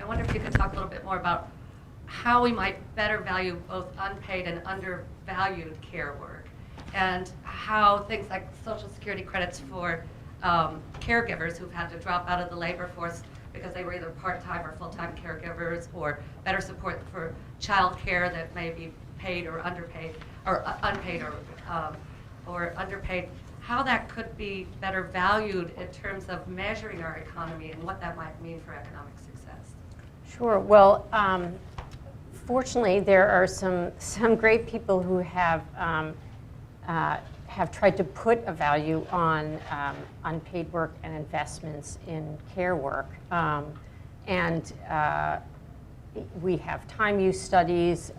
I wonder if you could talk a little bit more about how we might better value both unpaid and undervalued care work, and how things like Social Security credits for caregivers who've had to drop out of the labor force because they were either part-time or full-time caregivers, or better support for child care that may be paid or underpaid, or unpaid or underpaid, how that could be better valued in terms of measuring our economy and what that might mean for economic success. Sure. Well, fortunately, there are some great people who have tried to put a value on unpaid work and investments in care work. We have time use studies.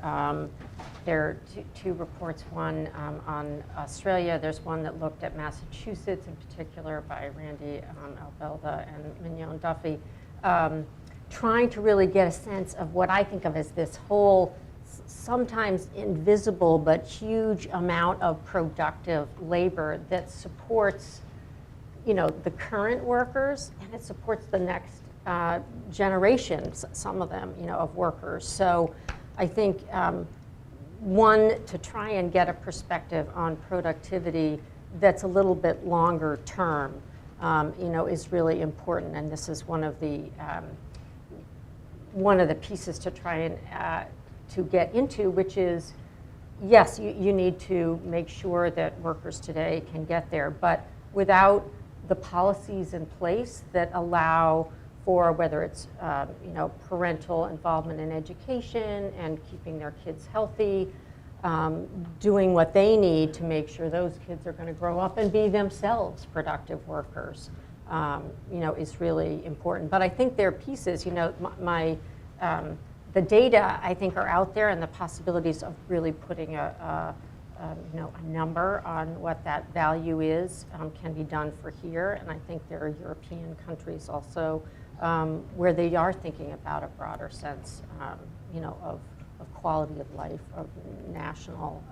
There are two reports, one on Australia. There's one that looked at Massachusetts in particular by Randy Albelda and Mignon Duffy, trying to really get a sense of what I think of as this whole sometimes invisible but huge amount of productive labor that supports, the current workers, and it supports the next generations, some of them, of workers. So I think one, to try and get a perspective on productivity that's a little bit longer term, is really important. And this is one of the pieces to try and to get into, which is, yes, you need to make sure that workers today can get there, but without the policies in place that allow for whether it's parental involvement in education and keeping their kids healthy, doing what they need to make sure those kids are going to grow up and be themselves productive workers, is really important. But I think there are pieces, the data I think are out there, and the possibilities of really putting a number on what that value is can be done for here. And I think there are European countries also where they are thinking about a broader sense, of quality of life, of national.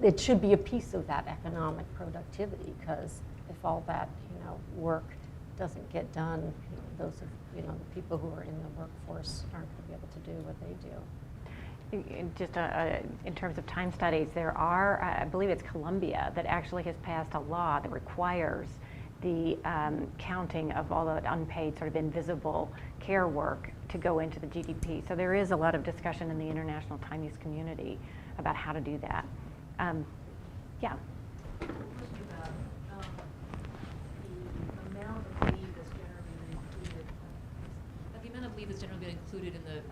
It should be a piece of that economic productivity, because if all that work doesn't get done, those of the people who are in the workforce aren't going to be able to do what they do. Just in terms of time studies, there are, I believe it's Colombia, that actually has passed a law that requires the counting of all the unpaid, sort of invisible care work to go into the GDP. So there is a lot of discussion in the international time use community about how to do that. Yeah. The amount of leave that's generally been included in the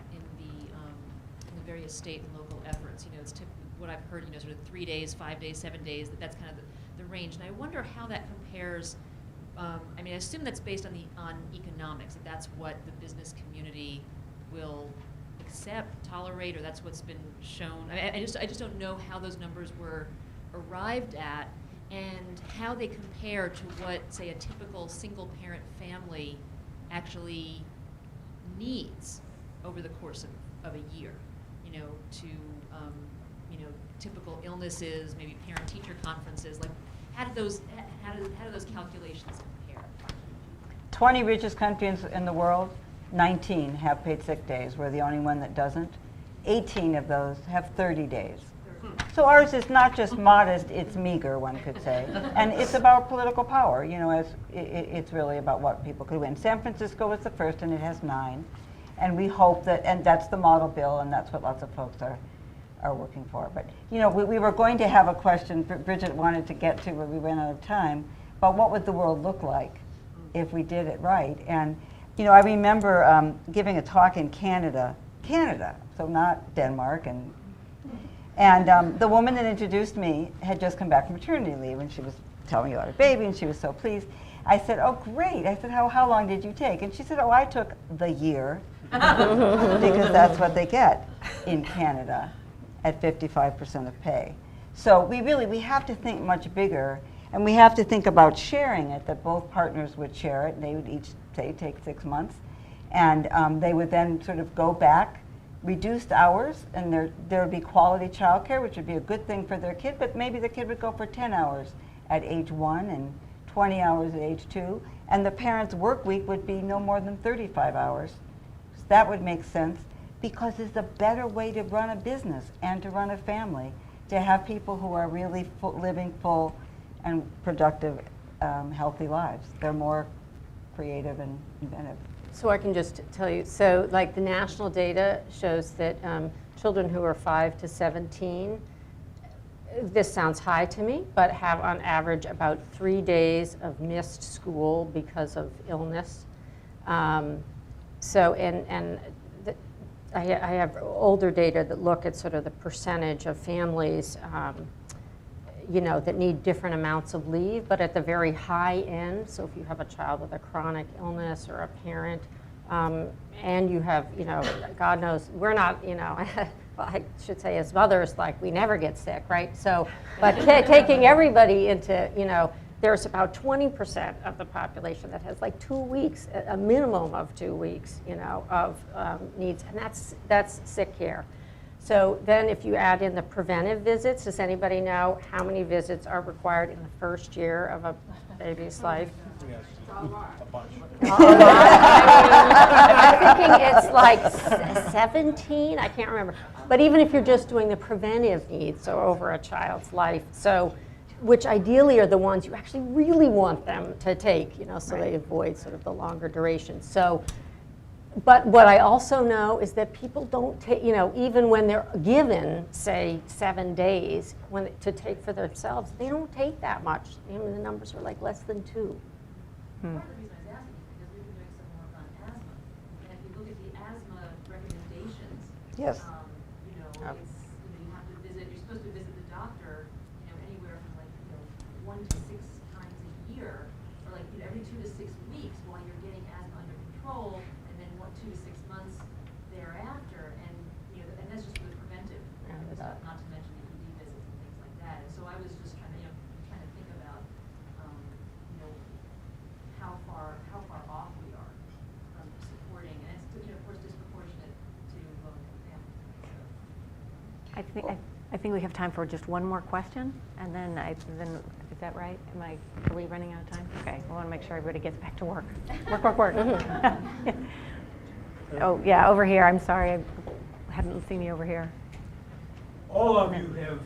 various state and local efforts. It's typically what I've heard. Sort of 3 days, 5 days, 7 days. That's kind of the range. And I wonder how that compares. I assume that's based on economics. That's what the business community will accept, tolerate, or that's what's been shown. I just don't know how those numbers were arrived at, and how they compare to what, say, a typical single-parent family actually needs over the course of a year, to typical illnesses, maybe parent-teacher conferences. Like, how do those calculations compare? 20 richest countries in the world, 19 have paid sick days. We're the only one that doesn't. 18 of those have 30 days. So ours is not just modest, it's meager, one could say. And it's about political power, it's really about what people could win. San Francisco was the first, and it has 9. And we hope that, and that's the model bill, and that's what lots of folks are working for. But, we were going to have a question Bridget wanted to get to, but we ran out of time, about what would the world look like if we did it right. And, I remember giving a talk in Canada, so not Denmark, and the woman that introduced me had just come back from maternity leave, and she was telling me about her baby, and she was so pleased. I said, oh, great. I said, how long did you take? And she said, oh, I took the year, because that's what they get in Canada at 55% of pay. So we have to think much bigger, and we have to think about sharing it, that both partners would share it, and they would each, say, take 6 months, and they would then sort of go back, reduced hours, and there would be quality childcare, which would be a good thing for their kid, but maybe the kid would go for 10 hours at age 1 and 20 hours at age 2, and the parent's work week would be no more than 35 hours. So that would make sense, because it's a better way to run a business and to run a family, to have people who are really living full and productive, healthy lives. They're more creative and inventive. So I can just tell you, so like the national data shows that children who are 5 to 17, this sounds high to me, but have on average about 3 days of missed school because of illness. So, I have older data that look at sort of the percentage of families, that need different amounts of leave, but at the very high end, so if you have a child with a chronic illness or a parent, and you have, God knows, we're not, well, I should say as mothers, like, we never get sick, right? So, but taking everybody into, there's about 20% of the population that has like 2 weeks, a minimum of 2 weeks, of needs, and that's sick care. So then if you add in the preventive visits, does anybody know how many visits are required in the first year of a baby's life? Yes, a bunch. I'm thinking it's like 17, I can't remember. But even if you're just doing the preventive needs, so over a child's life, so which ideally are the ones you actually really want them to take, so they avoid sort of the longer duration. So, but what I also know is that people don't take, even when they're given, say, 7 days to take for themselves, they don't take that much. The numbers are like less than 2. Part of the reason I was asking is because we've been doing some work on asthma. And if you look at the asthma recommendations, Yes. you have to visit, you're supposed to visit the doctor, anywhere from like, 1 to 6 times a year, or like every 2 to 6 weeks while you're getting asthma under control, and then 2 to 6 months thereafter. And, and that's just for the preventive stuff, not to mention the ED visits and things like that. And so I was just trying to think about, how far off we are from supporting, and it's, of course, disproportionate to low-income families. I think we have time for just one more question, and then is that right? Are we running out of time? Okay, we want to make sure everybody gets back to work. Work. Oh, yeah, over here. I'm sorry, I hadn't seen you over here. All of you have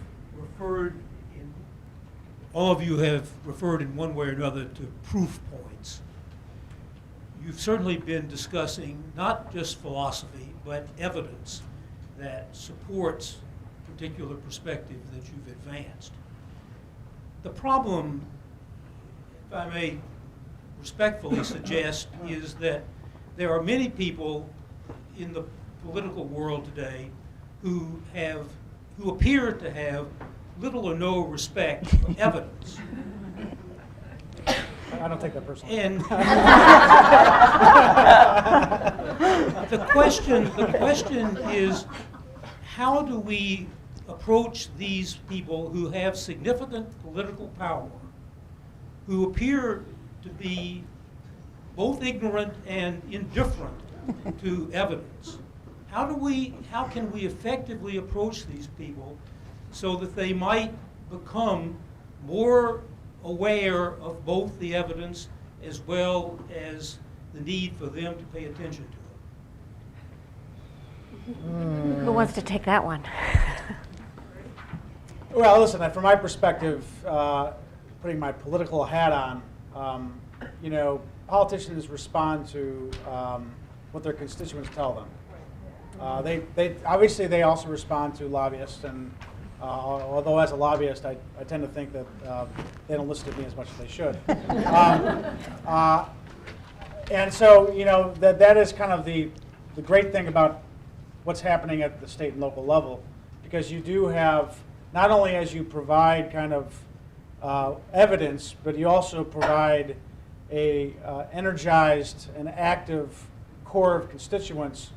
referred in one way or another to proof points. You've certainly been discussing not just philosophy, but evidence that supports a particular perspective that you've advanced. The problem, if I may respectfully suggest, is that there are many people in the political world today who appear to have little or no respect for evidence. I don't take that personally. And the question is, how do we approach these people who have significant political power, who appear to be both ignorant and indifferent to evidence? How can we effectively approach these people so that they might become more aware of both the evidence as well as the need for them to pay attention to it? Who wants to take that one? Well, listen, from my perspective, putting my political hat on, politicians respond to what their constituents tell them. They obviously they also respond to lobbyists, and although as a lobbyist, I tend to think that they don't listen to me as much as they should. And so, that is kind of the great thing about what's happening at the state and local level, because you do have, not only as you provide kind of evidence, but you also provide a energized and active core of constituents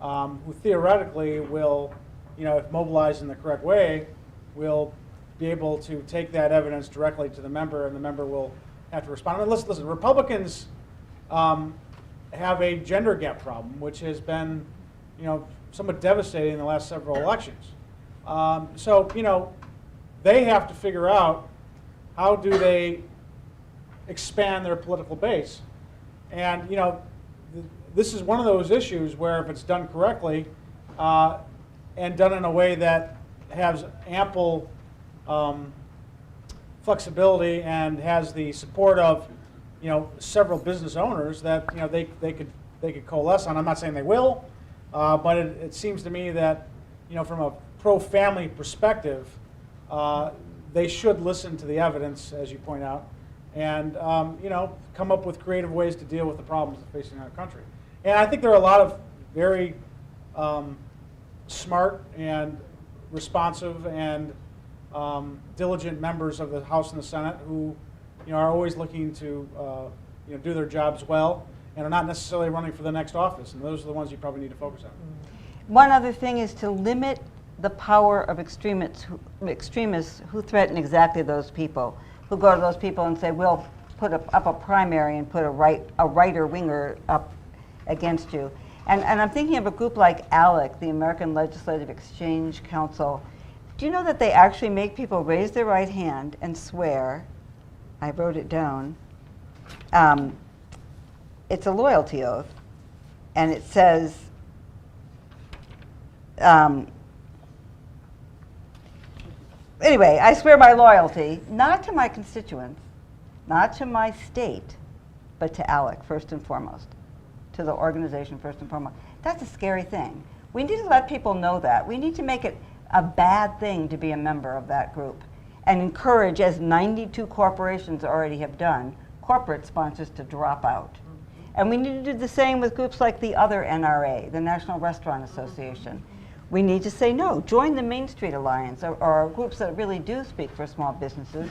who theoretically will, if mobilized in the correct way, will be able to take that evidence directly to the member, and the member will have to respond. And listen, Republicans have a gender gap problem, which has been, somewhat devastating in the last several elections. So, they have to figure out how do they expand their political base. And, this is one of those issues where if it's done correctly and done in a way that has ample flexibility and has the support of, several business owners that, they could coalesce on. I'm not saying they will, but it seems to me that, from a pro-family perspective, they should listen to the evidence, as you point out, and come up with creative ways to deal with the problems facing our country. And I think there are a lot of very smart and responsive and diligent members of the House and the Senate who are always looking to do their jobs well and are not necessarily running for the next office. And those are the ones you probably need to focus on. One other thing is to limit the power of extremists who threaten exactly those people, who go to those people and say, we'll put up a primary and put a right or winger up against you. And I'm thinking of a group like ALEC, the American Legislative Exchange Council. Do you know that they actually make people raise their right hand and swear? I wrote it down. It's a loyalty oath, and it says, anyway, I swear my loyalty, not to my constituents, not to my state, but to ALEC first and foremost, to the organization first and foremost. That's a scary thing. We need to let people know that. We need to make it a bad thing to be a member of that group and encourage, as 92 corporations already have done, corporate sponsors to drop out. And we need to do the same with groups like the other NRA, the National Restaurant Association. We need to say no, join the Main Street Alliance or groups that really do speak for small businesses.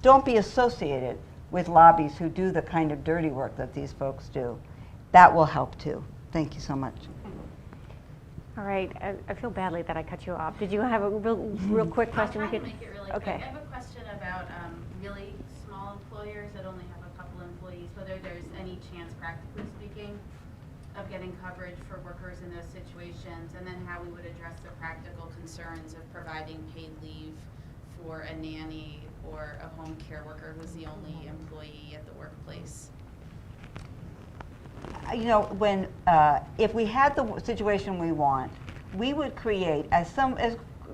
Don't be associated with lobbies who do the kind of dirty work that these folks do. That will help too. Thank you so much. All right, I feel badly that I cut you off. Did you have a real quick question? I'll try to make it really Okay. quick. I have a question about really small employers that only have a couple employees, whether there's any chance, practically speaking, of getting coverage for workers in those situations, and then how we would address the practical concerns of providing paid leave for a nanny or a home care worker who's the only employee at the workplace. When if we had the situation we want, we would create, as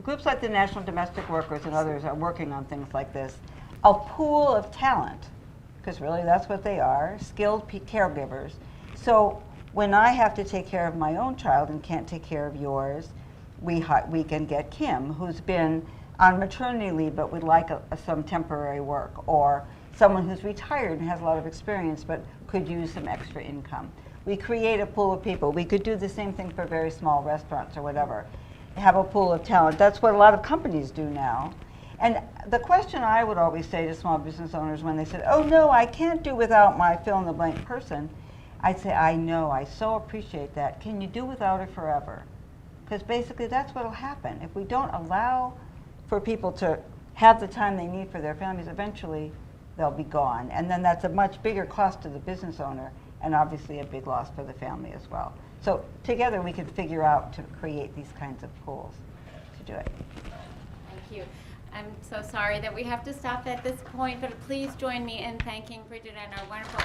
groups like the National Domestic Workers and others are working on things like this, a pool of talent, because really that's what they are, skilled caregivers. So when I have to take care of my own child and can't take care of yours, we can get Kim, who's been on maternity leave but would like some temporary work, or someone who's retired and has a lot of experience but could use some extra income. We create a pool of people. We could do the same thing for very small restaurants or whatever. Have a pool of talent. That's what a lot of companies do now. And the question I would always say to small business owners when they said, oh no, I can't do without my fill-in-the-blank person, I'd say, I know, I so appreciate that. Can you do without it forever? Because basically that's what will happen. If we don't allow for people to have the time they need for their families, eventually they'll be gone. And then that's a much bigger cost to the business owner and obviously a big loss for the family as well. So together we can figure out to create these kinds of pools to do it. Thank you. I'm so sorry that we have to stop at this point, but please join me in thanking Bridget and our wonderful